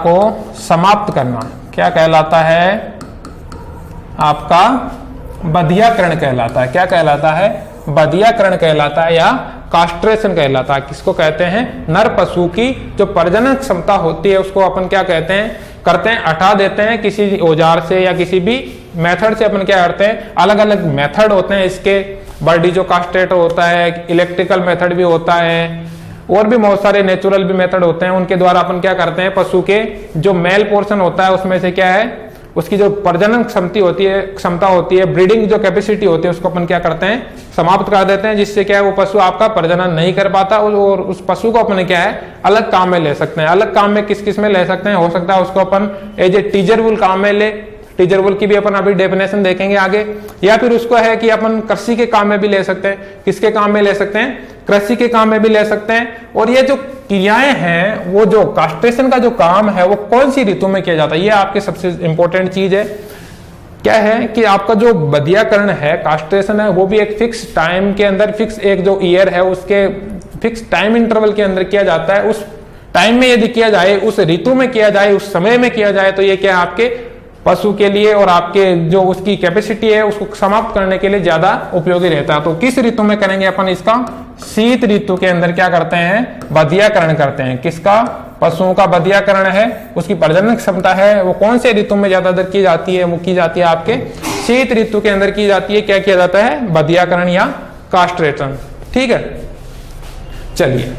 S1: को समाप्त करना क्या कहलाता है, आपका बदियाकरण कहलाता है। क्या कहलाता है, बदियाकरण कहलाता है या कास्ट्रेशन कहलाता है। किसको कहते हैं, नर पशु की जो प्रजनन क्षमता होती है उसको अपन क्या कहते हैं, करते हैं, हटा देते हैं किसी औजार से या किसी भी मेथड से। अपन क्या करते हैं, अलग अलग मेथड होते हैं इसके, बॉडी जो कास्ट्रेट होता है, इलेक्ट्रिकल मेथड भी होता है और भी बहुत सारे नेचुरल भी मेथड होते हैं। उनके द्वारा अपन क्या करते हैं, पशु के जो मेल पोर्शन होता है उसमें से क्या है, उसकी जो प्रजनन क्षमता होती है, ब्रीडिंग जो कैपेसिटी होती है उसको अपन क्या करते हैं, समाप्त कर देते हैं, जिससे क्या है वो पशु आपका प्रजनन नहीं कर पाता और उस पशु को अपन क्या है अलग काम में ले सकते हैं। अलग काम में किस किस में ले सकते हैं, हो सकता है उसको अपन एज ए टीजर वुल काम में ले, टीजर वुल की भी अपन अभी डेफिनेशन देखेंगे आगे, या फिर उसको है कि अपन कृषि के काम में भी ले सकते हैं। किसके काम में ले सकते हैं, कृषि के काम में भी ले सकते हैं। और ये जो क्रियाएं हैं, वो जो कास्ट्रेशन का जो काम है वो कौन सी ऋतु में किया जाता है, ये आपके सबसे इंपॉर्टेंट चीज है। क्या है कि आपका जो बदियाकरण है, कास्ट्रेशन है, वो भी एक फिक्स टाइम के अंदर, फिक्स एक जो ईयर है उसके फिक्स टाइम इंटरवल के अंदर किया जाता है। उस टाइम में यदि किया जाए, उस ऋतु में किया जाए, उस समय में किया जाए, तो ये क्या है आपके पशु के लिए और आपके जो उसकी कैपेसिटी है उसको समाप्त करने के लिए ज्यादा उपयोगी रहता है। तो किस ऋतु में करेंगे अपन इसका, शीत ऋतु के अंदर क्या करते हैं, बदियाकरण करते हैं। किसका, पशुओं का बदियाकरण है, उसकी प्रजनन क्षमता है, वो कौन से ऋतु में ज्यादातर की जाती है, वो की जाती है आपके शीत ऋतु के अंदर की जाती है। क्या किया जाता है, बदियाकरण या कास्ट्रेशन। ठीक है, चलिए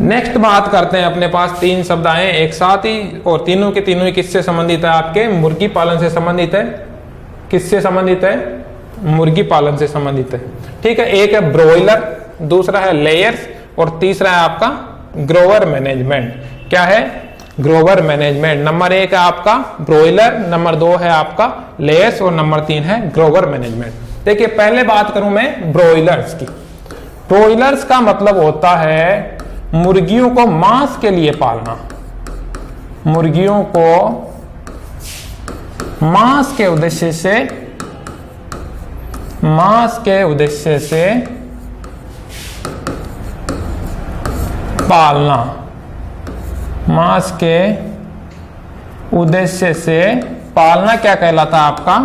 S1: नेक्स्ट बात करते हैं। अपने पास 3 शब्द आए एक साथ ही और तीनों के तीनों ही किससे संबंधित है, आपके मुर्गी पालन से संबंधित है। किससे संबंधित है, मुर्गी पालन से संबंधित है। ठीक है, एक है ब्रोइलर, दूसरा है लेयर्स और तीसरा है आपका ग्रोवर मैनेजमेंट। क्या है, ग्रोवर मैनेजमेंट। नंबर 1 है आपका ब्रोइलर, नंबर 2 है आपका लेयर्स और नंबर 3 है ग्रोवर मैनेजमेंट। देखिए पहले बात करूं मैं ब्रोइलर्स की। ब्रोइलर्स का मतलब होता है मुर्गियों को मांस के लिए पालना, मुर्गियों को मांस के उद्देश्य से पालना, मांस के उद्देश्य से पालना क्या कहलाता है आपका,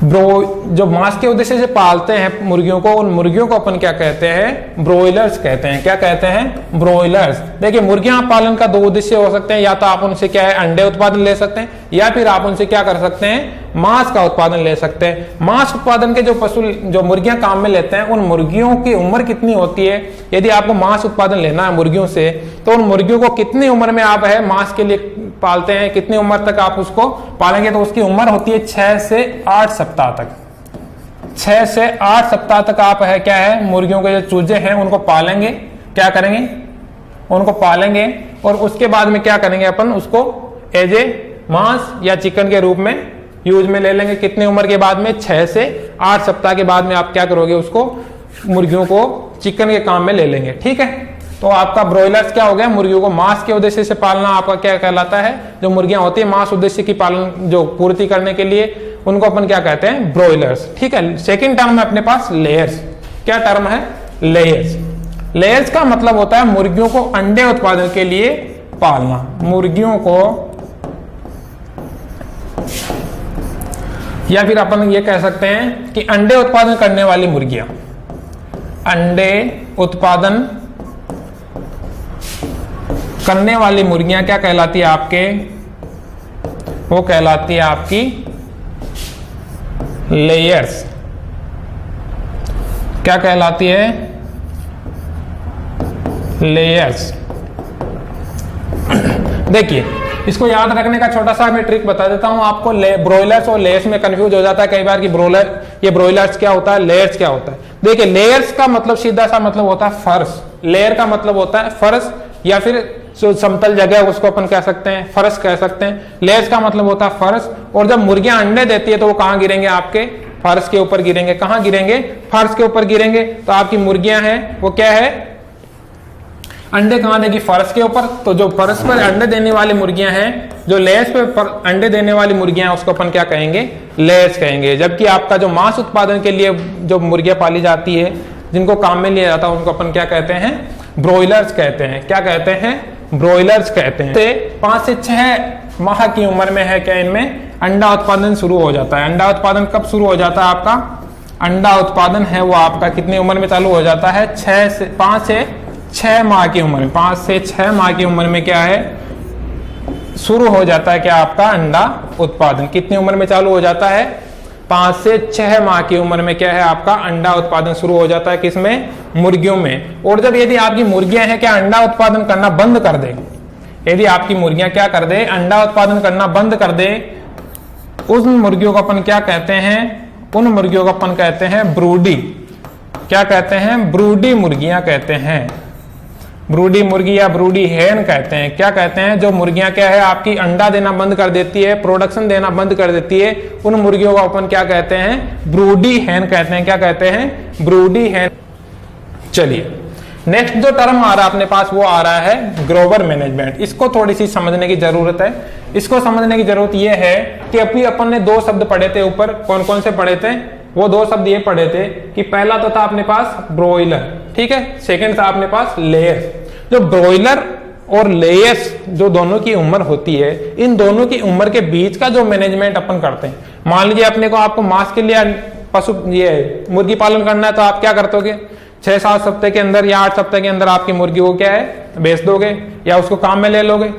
S1: जो मांस के उद्देश्य से पालते हैं मुर्गियों को, उन मुर्गियों को अपन क्या कहते हैं, ब्रोइलर्स कहते हैं। क्या कहते हैं, ब्रोइलर्स। देखिए मुर्गियां पालन का 2 उद्देश्य हो सकते हैं, या तो आप उनसे क्या है अंडे उत्पादन ले सकते हैं, या फिर आप उनसे क्या कर सकते हैं, मांस का उत्पादन ले सकते हैं। मांस उत्पादन के जो मुर्गियां काम में लेते हैं, उन मुर्गियों की उम्र कितनी होती है, यदि आपको मांस उत्पादन लेना है मुर्गियों से, तो उन मुर्गियों को कितनी उम्र में आप है मांस के लिए पालते हैं, कितनी उम्र तक आप उसको पालेंगे, तो उसकी उम्र होती है 6 से 8 सप्ताह तक। 6 से 8 सप्ताह तक आप है क्या है मुर्गियों के जो चूजे हैं उनको पालेंगे, क्या करेंगे, उनको पालेंगे और उसके बाद में क्या करेंगे, अपन उसको एज ए मांस या चिकन के रूप में यूज में ले लेंगे। कितनी उम्र के बाद में, 6 से 8 सप्ताह के बाद में आप क्या करोगे, उसको मुर्गियों को चिकन के काम में ले लेंगे। ठीक है, तो आपका ब्रॉयलर्स क्या हो गया, मुर्गियों को मांस के उद्देश्य से पालना आपका क्या कहलाता है, जो मुर्गियां होती है मांस उद्देश्य की पालन जो पूर्ति करने के लिए, उनको अपन क्या कहते हैं, ब्रॉयलर्स। ठीक है, सेकेंड टर्म है अपने पास लेयर्स। क्या टर्म है, लेयर्स। लेयर्स का मतलब होता है मुर्गियों को अंडे उत्पादन के लिए पालना। मुर्गियों को, या फिर अपन ये कह सकते हैं कि अंडे उत्पादन करने वाली मुर्गियां, अंडे उत्पादन करने वाली मुर्गियां क्या कहलाती है आपके, वो कहलाती है आपकी लेयर्स। क्या कहलाती है, लेयर्स। देखिए, इसको याद रखने का छोटा सा मैं ट्रिक बता देता हूं आपको। ब्रॉयलर्स और लेयर्स में कंफ्यूज हो जाता है कई बार कि ये ब्रॉयलर्स क्या होता है, लेयर्स क्या होता है। देखिए, लेयर्स का मतलब सीधा सा मतलब होता है फर्श। लेयर का मतलब होता है फर्श, या फिर जो समतल जगह है उसको अपन कह सकते हैं फर्श कह सकते हैं। लेयर्स का मतलब होता है फर्श। और जब मुर्गियां अंडे देती है तो वो कहां गिरेंगे, आपके फर्श के ऊपर गिरेंगे। कहां गिरेंगे, फर्श के ऊपर गिरेंगे। तो आपकी मुर्गियां हैं वो क्या है, अंडे कहां देगी, फर्श के ऊपर। तो जो फर्श पर अंडे देने वाली मुर्गियां हैं, जो लेयर्स पे अंडे देने वाली मुर्गियां हैं, उसको अपन क्या कहेंगे, लेयर्स कहेंगे। जबकि आपका जो मांस उत्पादन के लिए जो मुर्गियां पाली जाती है, जिनको काम में लिया जाता है, उनको अपन क्या कहते हैं, ब्रॉयलर्स कहते हैं। क्या कहते हैं, ब्रॉयलर्स कहते हैं। 5 से 6 माह की उम्र में है क्या, इनमें अंडा उत्पादन शुरू हो जाता है। अंडा उत्पादन कब शुरू हो जाता है आपका, अंडा उत्पादन है वो आपका कितनी उम्र में चालू हो जाता है, 5 से 6 माह की उम्र में। 5 से 6 माह की उम्र में क्या है, शुरू हो जाता है क्या आपका अंडा उत्पादन। कितनी उम्र में चालू हो जाता है, 5 से 6 माह की उम्र में क्या है आपका अंडा उत्पादन शुरू हो जाता है। किसमें, मुर्गियों में। और जब यदि आपकी मुर्गियां हैं क्या अंडा उत्पादन करना बंद कर दे, यदि आपकी मुर्गियां क्या कर दे, अंडा उत्पादन करना बंद कर दे, उन मुर्गियों को अपन क्या कहते हैं, उन मुर्गियों को अपन कहते हैं ब्रूडी। क्या कहते हैं, ब्रूडी मुर्गियां कहते हैं। ब्रूडी मुर्गी या ब्रूडी हेन कहते हैं। क्या कहते हैं, जो मुर्गियां क्या है आपकी अंडा देना बंद कर देती है, प्रोडक्शन देना बंद कर देती है, उन मुर्गियों को अपन क्या कहते हैं, ब्रूडी हेन कहते हैं। क्या कहते हैं, ब्रूडी हेन। चलिए, नेक्स्ट जो टर्म आ रहा है अपने पास वो आ रहा है ग्रोवर मैनेजमेंट। इसको थोड़ी सी समझने की जरूरत है। इसको समझने की जरूरत यह है कि अभी अपन ने 2 शब्द पढ़े थे ऊपर। कौन कौन से पढ़े थे, वो 2 शब्द ये पढ़े थे कि पहला तो था अपने पास ब्रॉयलर, ठीक है, सेकंड था अपने पास लेयर। जो ब्रॉयलर और लेयर्स जो दोनों की उम्र होती है, इन दोनों की उम्र के बीच का जो मैनेजमेंट अपन करते हैं, मान लीजिए अपने को आपको मांस के लिए पशु ये मुर्गी पालन करना है, तो आप क्या करते 6-7 सप्ताह के अंदर या 8 सप्ताह के अंदर आपकी मुर्गी को क्या है, बेच दोगे या उसको काम में ले लोगे।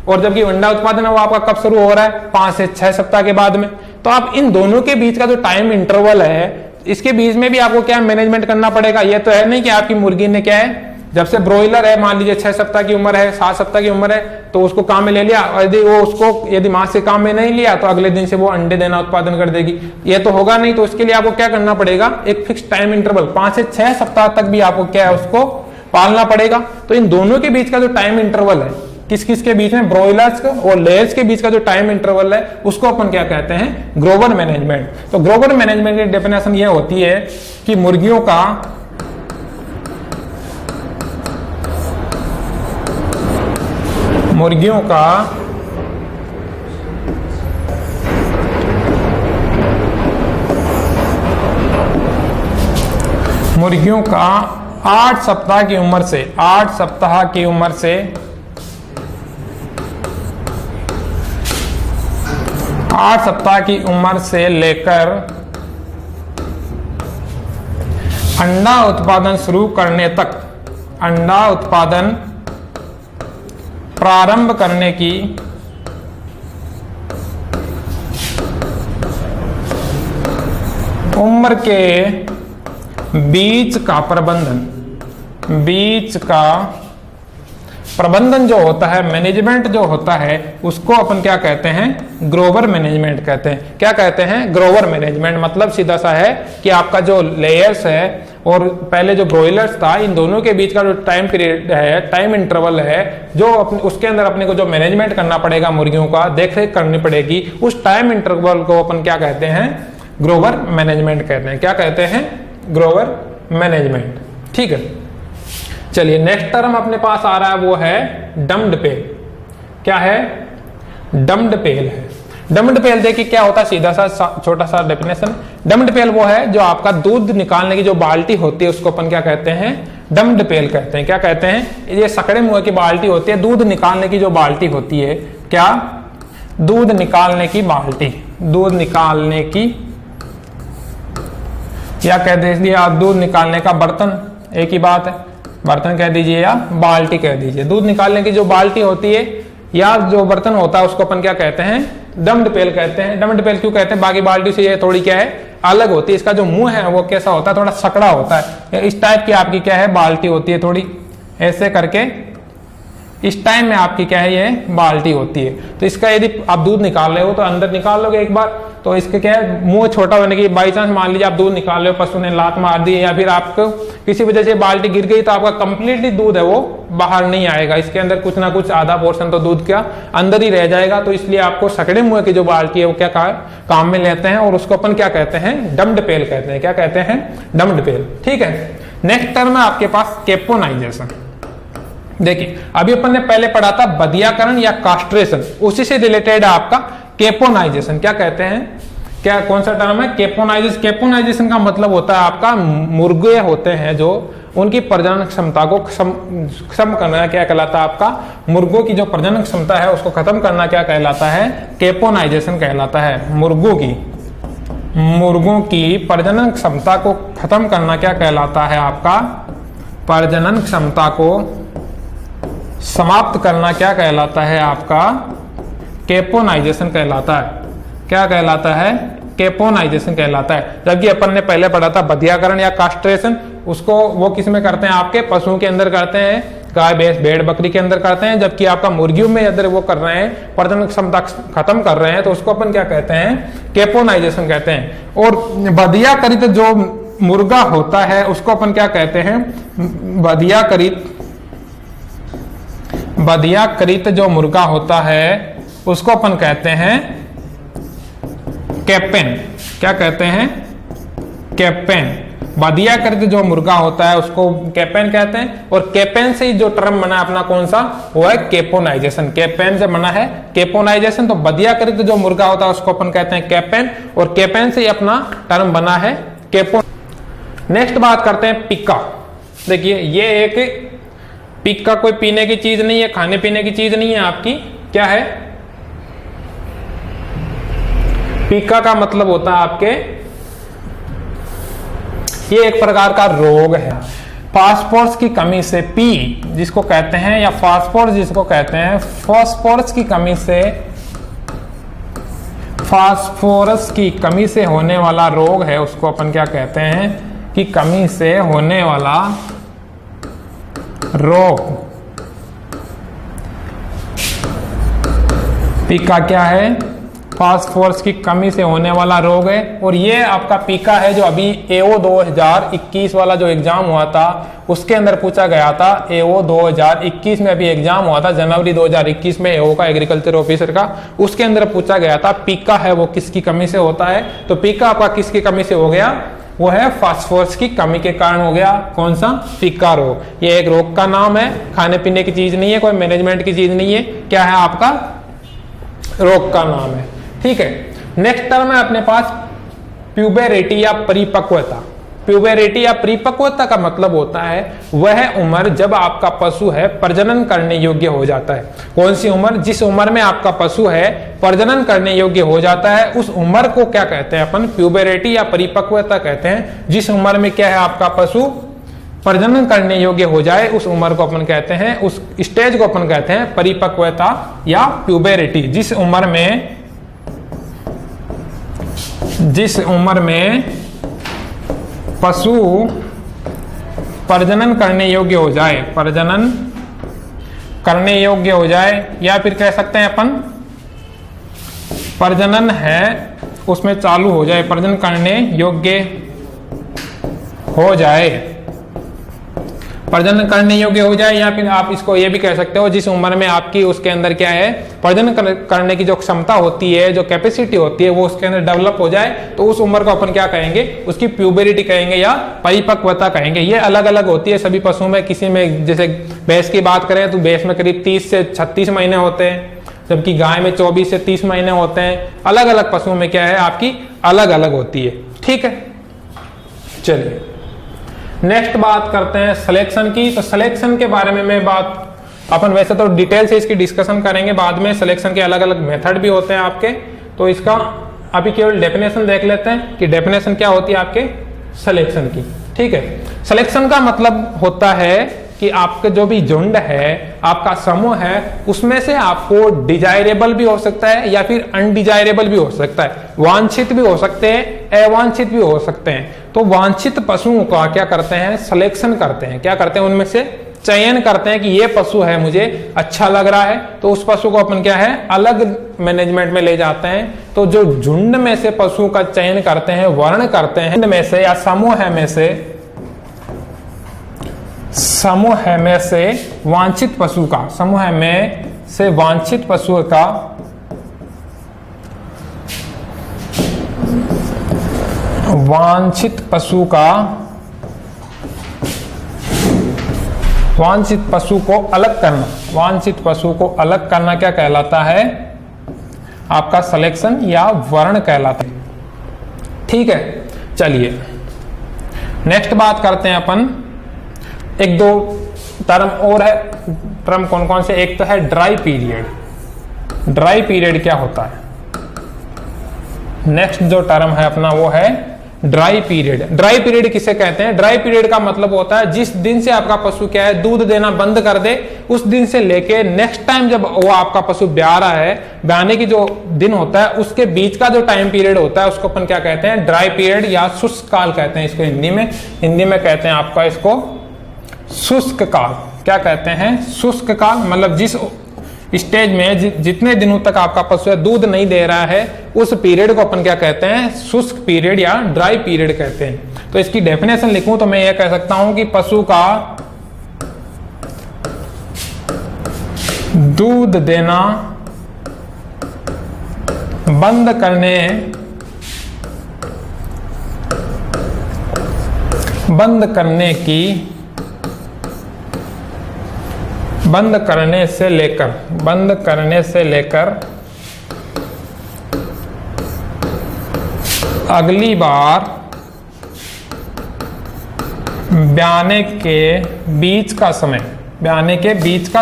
S1: और जबकि अंडा उत्पादन है वो आपका कब शुरू हो रहा है, 5 से 6 सप्ताह के बाद में। तो आप इन दोनों के बीच का जो टाइम इंटरवल है, इसके बीच में भी आपको क्या मैनेजमेंट करना पड़ेगा। ये तो है नहीं कि आपकी मुर्गी ने क्या है, जब से ब्रॉयलर है, मान लीजिए 6 सप्ताह की उम्र है, 7 सप्ताह की उम्र है, तो उसको काम में ले लिया, और यदि वो उसको यदि मांस से काम में नहीं लिया तो अगले दिन से वो अंडे देना उत्पादन कर देगी। ये तो होगा नहीं। तो उसके लिए आपको क्या करना पड़ेगा, एक फिक्स टाइम इंटरवल 5 से 6 सप्ताह तक भी आपको क्या है, उसको पालना पड़ेगा। तो इन दोनों के बीच का जो टाइम इंटरवल है, किस किस के बीच में, ब्रॉयलर्स और लेयर्स के बीच का जो टाइम इंटरवल है, उसको अपन क्या कहते हैं, ग्रोवर मैनेजमेंट। तो ग्रोवर मैनेजमेंट की डेफिनेशन ये होती है कि मुर्गियों का मुर्गियों का 8 सप्ताह की उम्र से 8 सप्ताह की उम्र से 8 सप्ताह की उम्र से लेकर अंडा उत्पादन शुरू करने तक, अंडा उत्पादन प्रारंभ करने की उम्र के बीच का प्रबंधन जो होता है, मैनेजमेंट जो होता है, उसको अपन क्या कहते हैं, ग्रोवर मैनेजमेंट कहते हैं। क्या कहते हैं, ग्रोवर मैनेजमेंट। मतलब सीधा सा है कि आपका जो लेयर्स है और पहले जो ब्रॉयलर्स था, इन दोनों के बीच का जो टाइम पीरियड है, टाइम इंटरवल है, जो उसके अंदर अपने को जो मैनेजमेंट करना पड़ेगा, मुर्गियों का देख रेख करनी पड़ेगी, उस टाइम इंटरवल को अपन क्या कहते हैं, ग्रोवर मैनेजमेंट कहते हैं। क्या कहते हैं, ग्रोवर मैनेजमेंट। ठीक है, चलिए नेक्स्ट टर्म अपने पास आ रहा है, वो है डम्ड पेल। क्या है, डम्ड पेल है। डम्ड पेल देखिए क्या होता है, सीधा सा छोटा सा डेफिनेशन। डम्ड पेल वो है जो आपका दूध निकालने की जो बाल्टी होती है, उसको अपन क्या कहते हैं, डम्ड पेल कहते हैं। क्या कहते हैं, ये सकड़े मुंह की बाल्टी होती है, दूध निकालने की जो बाल्टी होती है, क्या, दूध निकालने की बाल्टी, दूध निकालने की, या कह दीजिए आप दूध निकालने का बर्तन, एक ही बात है, बर्तन कह दीजिए या बाल्टी कह दीजिए। दूध निकालने की जो बाल्टी होती है या जो बर्तन होता है, उसको अपन क्या कहते हैं, डम्ड पेल कहते हैं। डम्ड पेल क्यों कहते हैं, बाकी बाल्टी से ये थोड़ी क्या है, अलग होती है। इसका जो मुंह है वो कैसा होता है, थोड़ा सकड़ा होता है। इस टाइप की आपकी क्या है, बाल्टी होती है, थोड़ी ऐसे करके इस टाइम में आपकी क्या है, ये बाल्टी होती है। तो इसका यदि आप दूध निकाल रहे हो तो अंदर निकाल लोगे एक बार, तो इसके क्या है, मुंह छोटा होने की, बाई चांस मान लीजिए आप दूध निकाल रहे हो, पशु ने लात मार दी या फिर आपको किसी वजह से बाल्टी गिर गई, तो आपका कंप्लीटली दूध है वो बाहर नहीं आएगा। इसके अंदर कुछ ना कुछ आधा पोर्शन तो दूध का अंदर ही रह जाएगा। तो इसलिए आपको सकड़े मुंह की जो बाल्टी है वो क्या काम में लेते हैं, और उसको अपन क्या कहते हैं, डम्ड पेल कहते हैं। क्या कहते हैं, डम्ड पेल। ठीक है, नेक्स्ट टर्म है आपके पास कैपोनाइजेशन। देखिए अभी अपन ने पहले पढ़ा था बधियाकरण या कास्ट्रेशन, उसी से रिलेटेड है आपका कैपोनाइजेशन। क्या कहते हैं, क्या कौन सा टर्म है, कैपोनाइजेशन। कैपोनाइजेशन का मतलब होता है आपका मुर्गे होते हैं जो उनकी प्रजनन क्षमता को खत्म करना, क्या कहलाता है आपका, मुर्गों की जो प्रजनन क्षमता है उसको खत्म करना क्या कहलाता है, कैपोनाइजेशन कहलाता है। मुर्गों की प्रजनन क्षमता को खत्म करना क्या कहलाता है आपका, प्रजनन क्षमता को समाप्त करना क्या कहलाता है आपका, कैपोनाइजेशन कहलाता है। क्या कहलाता है, कैपोनाइजेशन कहलाता है। जबकि अपन ने पहले पढ़ा था बधियाकरण या कास्ट्रेशन, उसको वो किस में करते हैं, आपके पशुओं के अंदर करते हैं, गाय भैंस भेड़ बकरी के अंदर करते हैं। जबकि आपका मुर्गियों में अगर वो कर रहे हैं, प्रजनन क्षमता खत्म कर रहे हैं, तो उसको अपन क्या कहते हैं, कैपोनाइजेशन कहते हैं। और बधियाकरित जो मुर्गा होता है उसको अपन क्या कहते हैं, बधियाकरित जो मुर्गा होता है उसको अपन कहते हैं कैपेन। क्या कहते हैं, कैपेन। बधियाकरित जो मुर्गा होता है उसको कैपेन कहते हैं। और कैपेन से ही जो टर्म बना अपना कौन सा, वो है कैपोनाइजेशन। कैपेन से बना है कैपोनाइजेशन। तो बधियाकरित जो मुर्गा होता है उसको अपन कहते हैं कैपेन, और कैपेन से ही अपना टर्म बना है कैपो। नेक्स्ट बात करते हैं पिक्का। देखिए ये एक पिक्का कोई पीने की चीज नहीं है, खाने पीने की चीज नहीं है आपकी। क्या है, पिक्का का मतलब होता है आपके, ये एक प्रकार का रोग है। फास्फोरस की कमी से, पी जिसको कहते हैं या फास्फोरस जिसको कहते हैं, फास्फोरस की कमी से, फास्फोरस की कमी से होने वाला रोग है, उसको अपन क्या कहते हैं कि कमी से होने वाला रोग। पिक्का क्या है, फास्फोरस की कमी से होने वाला रोग है। और ये आपका पिक्का है जो अभी एओ 2021 वाला जो एग्जाम हुआ था उसके अंदर पूछा गया था। एओ 2021 में अभी एग्जाम हुआ था, जनवरी 2021 में एओ का, एग्रीकल्चर ऑफिसर का, उसके अंदर पूछा गया था पिक्का है वो किसकी कमी से होता है। तो पिक्का आपका किसकी कमी से हो गया, वो है फास्फोरस की कमी के कारण हो गया। कौन सा, पिक्का रोग। ये एक रोग का नाम है, खाने पीने की चीज नहीं है, कोई मैनेजमेंट की चीज नहीं है। क्या है आपका, रोग का नाम है। ठीक है, नेक्स्ट टर्म है अपने पास प्यूबेरिटी या परिपक्वता। प्यूबेरिटी या परिपक्वता का मतलब होता है वह उम्र जब आपका पशु है प्रजनन करने योग्य हो जाता है। कौन सी उम्र, जिस उम्र में आपका पशु है प्रजनन करने योग्य हो जाता है, उस उम्र को क्या कहते हैं अपन, प्यूबेरिटी या परिपक्वता कहते हैं। जिस उम्र में क्या है आपका पशु प्रजनन करने योग्य हो जाए, उस उम्र को अपन कहते हैं, उस स्टेज को अपन कहते हैं परिपक्वता या प्यूबेरिटी। जिस उम्र में पशु प्रजनन करने योग्य हो जाए, प्रजनन करने योग्य हो जाए, या फिर कह सकते हैं अपन प्रजनन है उसमें चालू हो जाए, प्रजनन करने योग्य हो जाए, प्रजनन करने योग्य हो जाए, या फिर आप इसको ये भी कह सकते हो जिस उम्र में आपकी उसके अंदर क्या है प्रजनन करने की जो क्षमता होती है, जो कैपेसिटी होती है वो उसके अंदर डेवलप हो जाए, तो उस उम्र को अपन क्या कहेंगे, उसकी प्यूबरिटी कहेंगे या परिपक्वता कहेंगे। ये अलग अलग होती है सभी पशुओं में। किसी में जैसे भैंस की बात करें तो भैंस में करीब 30 से 36 महीने होते हैं, जबकि गाय में 24 से 30 महीने होते हैं। अलग अलग पशुओं में क्या है आपकी अलग अलग होती है। ठीक है, चलिए नेक्स्ट बात करते हैं सिलेक्शन की। तो सिलेक्शन के बारे में मैं बात अपन वैसे तो डिटेल से इसकी डिस्कशन करेंगे बाद में। सिलेक्शन के अलग अलग मेथड भी होते हैं आपके, तो इसका अभी केवल डेफिनेशन देख लेते हैं कि डेफिनेशन क्या होती है आपके सिलेक्शन की। ठीक है, सिलेक्शन का मतलब होता है कि आपके जो भी झुंड है, आपका समूह है, उसमें से आपको डिजायरेबल भी हो सकता है या फिर अनडिजायरेबल भी हो सकता है, वांछित भी हो सकते हैं, अवांछित भी हो सकते हैं। तो वांछित पशुओं का क्या करते हैं, सिलेक्शन करते हैं। क्या करते हैं, उनमें से चयन करते हैं कि ये पशु है मुझे अच्छा लग रहा है, तो उस पशु को अपन क्या है अलग मैनेजमेंट में ले जाते हैं। तो जो झुंड में से पशु का चयन करते हैं, वर्ण करते हैं, में से या समूह में से वांछित पशु का, समूह में से वांछित पशु का वांछित पशु को अलग करना, वांछित पशु को अलग करना क्या कहलाता है आपका सिलेक्शन या वर्ण कहलाता है। ठीक है, चलिए नेक्स्ट बात करते हैं अपन। एक दो टर्म और है, टर्म कौन कौन से, एक तो है ड्राई पीरियड। ड्राई पीरियड क्या होता है, नेक्स्ट जो टर्म है अपना वो है ड्राई पीरियड। ड्राई पीरियड किसे कहते हैं, ड्राई पीरियड का मतलब होता है जिस दिन से आपका पशु क्या है दूध देना बंद कर दे, उस दिन से लेके नेक्स्ट टाइम जब वो आपका पशु ब्याह रहा है, ब्याने की जो दिन होता है उसके बीच का जो टाइम पीरियड होता है उसको अपन क्या कहते हैं, ड्राई पीरियड या शुष्क काल कहते हैं इसको हिंदी में कहते हैं आपका इसको शुष्क काल। क्या कहते हैं, शुष्क काल। मतलब जिस स्टेज में जितने दिनों तक आपका पशु दूध नहीं दे रहा है उस पीरियड को अपन क्या कहते हैं, शुष्क पीरियड या ड्राई पीरियड कहते हैं। तो इसकी डेफिनेशन लिखूं तो मैं यह कह सकता हूं कि पशु का दूध देना बंद करने से लेकर अगली बार ब्याने के बीच का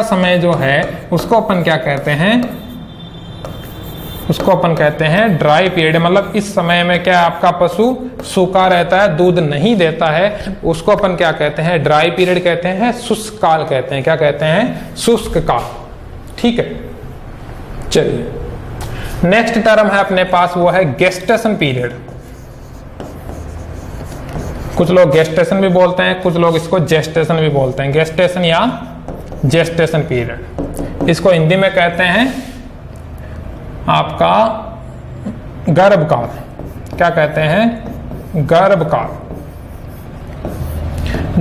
S1: समय जो है उसको अपन क्या कहते हैं, उसको अपन कहते हैं ड्राई पीरियड। मतलब इस समय में क्या आपका पशु सूखा रहता है, दूध नहीं देता है, उसको अपन क्या कहते हैं, ड्राई पीरियड कहते हैं, शुष्क काल कहते हैं। क्या कहते हैं, शुष्क काल। ठीक है, चलिए नेक्स्ट टर्म है अपने पास वो है गेस्टेशन पीरियड। कुछ लोग गेस्टेशन भी बोलते हैं, कुछ लोग इसको जेस्टेशन भी बोलते हैं। गेस्टेशन या जेस्टेशन पीरियड, इसको हिंदी में कहते हैं आपका गर्भकाल। क्या कहते हैं, गर्भकाल।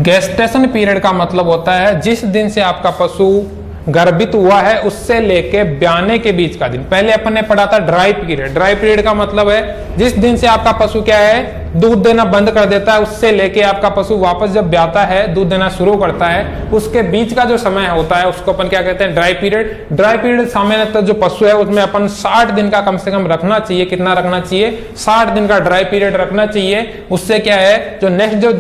S1: गेस्टेशन पीरियड का मतलब होता है जिस दिन से आपका पशु गर्भित हुआ है उससे लेके ब्याने के बीच का दिन। पहले अपन ने पढ़ा था ड्राई पीरियड। ड्राई पीरियड का मतलब है जिस दिन से आपका पशु क्या है दूध देना बंद कर देता है, उससे लेके आपका पशु वापस जब ब्याता है दूध देना शुरू करता है, उसके बीच का जो समय होता है उसको अपन क्या कहते हैं, ड्राई पीरियड। ड्राई पीरियड सामान्यतः जो पशु है उसमें अपन 60 दिन का कम से कम रखना चाहिए। कितना रखना चाहिए, 60 दिन का ड्राई पीरियड रखना चाहिए। उससे क्या है, जो नेक्स्ट जो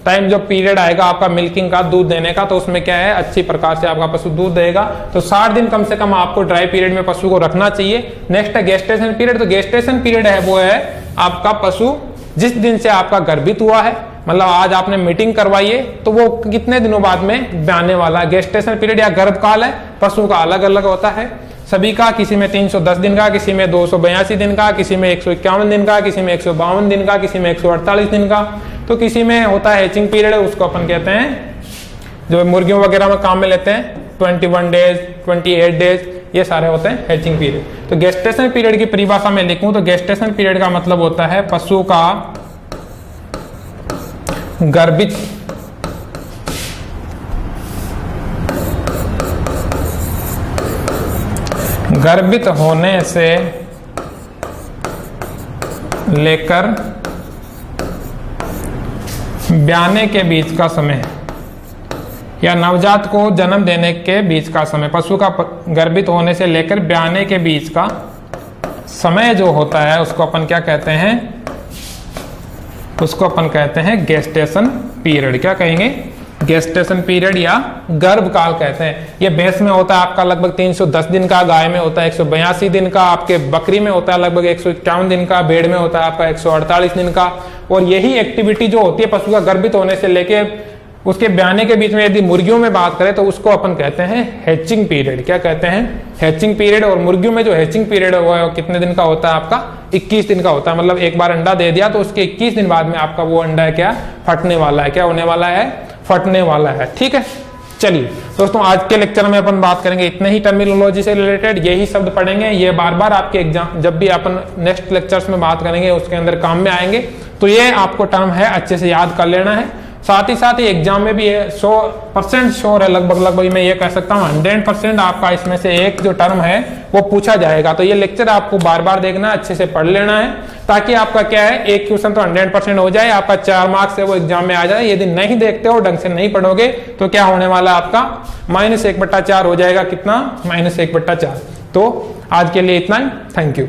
S1: टाइम जो पीरियड आएगा आपका मिल्किंग का, दूध देने का, तो उसमें क्या है अच्छी प्रकार से आपका पशु दूध देगा। तो 60 दिन कम से कम आपको ड्राई पीरियड में पशु को रखना चाहिए। नेक्स्ट है गेस्टेशन पीरियड। तो गेस्टेशन पीरियड है वो है आपका पशु जिस दिन से आपका गर्भित हुआ है, मतलब आज आपने मीटिंग करवाई है तो वो कितने दिनों बाद में ब्याने वाला। गेस्टेशन पीरियड या गर्भकाल है, पशु का अलग अलग होता है सभी का। किसी में 310 दिन का, किसी में 282 दिन का, किसी में 151 दिन का, किसी में 152 दिन का, किसी में 148 दिन का। तो किसी में होता है हैचिंग पीरियड, उसको अपन कहते हैं जो मुर्गियों वगैरह में काम में लेते हैं 21 डेज 28 डेज, ये सारे होते हैं हैचिंग पीरियड। तो गेस्टेशन पीरियड की परिभाषा में लिखूं तो गेस्टेशन पीरियड का मतलब होता है पशु का गर्भित होने से लेकर ब्याने के बीच का समय या नवजात को जन्म देने के बीच का समय, पशु का गर्भित होने से लेकर ब्याने के बीच का समय जो होता है उसको अपन क्या कहते हैं, उसको अपन कहते हैं गेस्टेशन पीरियड। क्या कहेंगे, गेस्टेशन पीरियड या गर्भकाल कहते हैं। ये भैंस में होता है आपका लगभग 310 दिन का, गाय में होता है 182 दिन का, आपके बकरी में होता है लगभग 151 दिन का, भेड़ में होता है आपका 148 दिन का। और यही एक्टिविटी जो होती है पशु का गर्भित होने से लेके उसके ब्याने के बीच में, यदि मुर्गियों में बात करें तो उसको अपन कहते हैं हैचिंग पीरियड। क्या कहते हैं, हैचिंग पीरियड। और मुर्गियों में जो हैचिंग पीरियड है वो कितने दिन का होता है आपका, 21 दिन का होता है। मतलब एक बार अंडा दे दिया तो उसके 21 दिन बाद में आपका वो अंडा है क्या, फटने वाला है। क्या होने वाला है, फटने वाला है। ठीक है, चलिए दोस्तों, आज के लेक्चर में अपन बात करेंगे इतने ही टर्मिनोलॉजी से रिलेटेड, यही शब्द पढ़ेंगे। ये बार बार आपके एग्जाम, जब भी अपन नेक्स्ट लेक्चर्स में बात करेंगे उसके अंदर काम में आएंगे। तो ये आपको टर्म है अच्छे से याद कर लेना है। साथ ही एग्जाम में भी 100% श्योर है, लगभग मैं ये कह सकता हूँ 100% आपका इसमें से एक जो टर्म है वो पूछा जाएगा। तो ये लेक्चर आपको बार बार देखना है, अच्छे से पढ़ लेना है, ताकि आपका क्या है, एक क्वेश्चन तो 100% हो जाए, आपका 4 मार्क्स से वो एग्जाम में आ जाए। यदि नहीं देखते हो, ढंग से नहीं पढ़ोगे तो क्या होने वाला आपका -1/4 हो जाएगा। कितना, -1/4। तो आज के लिए इतना ही, थैंक यू।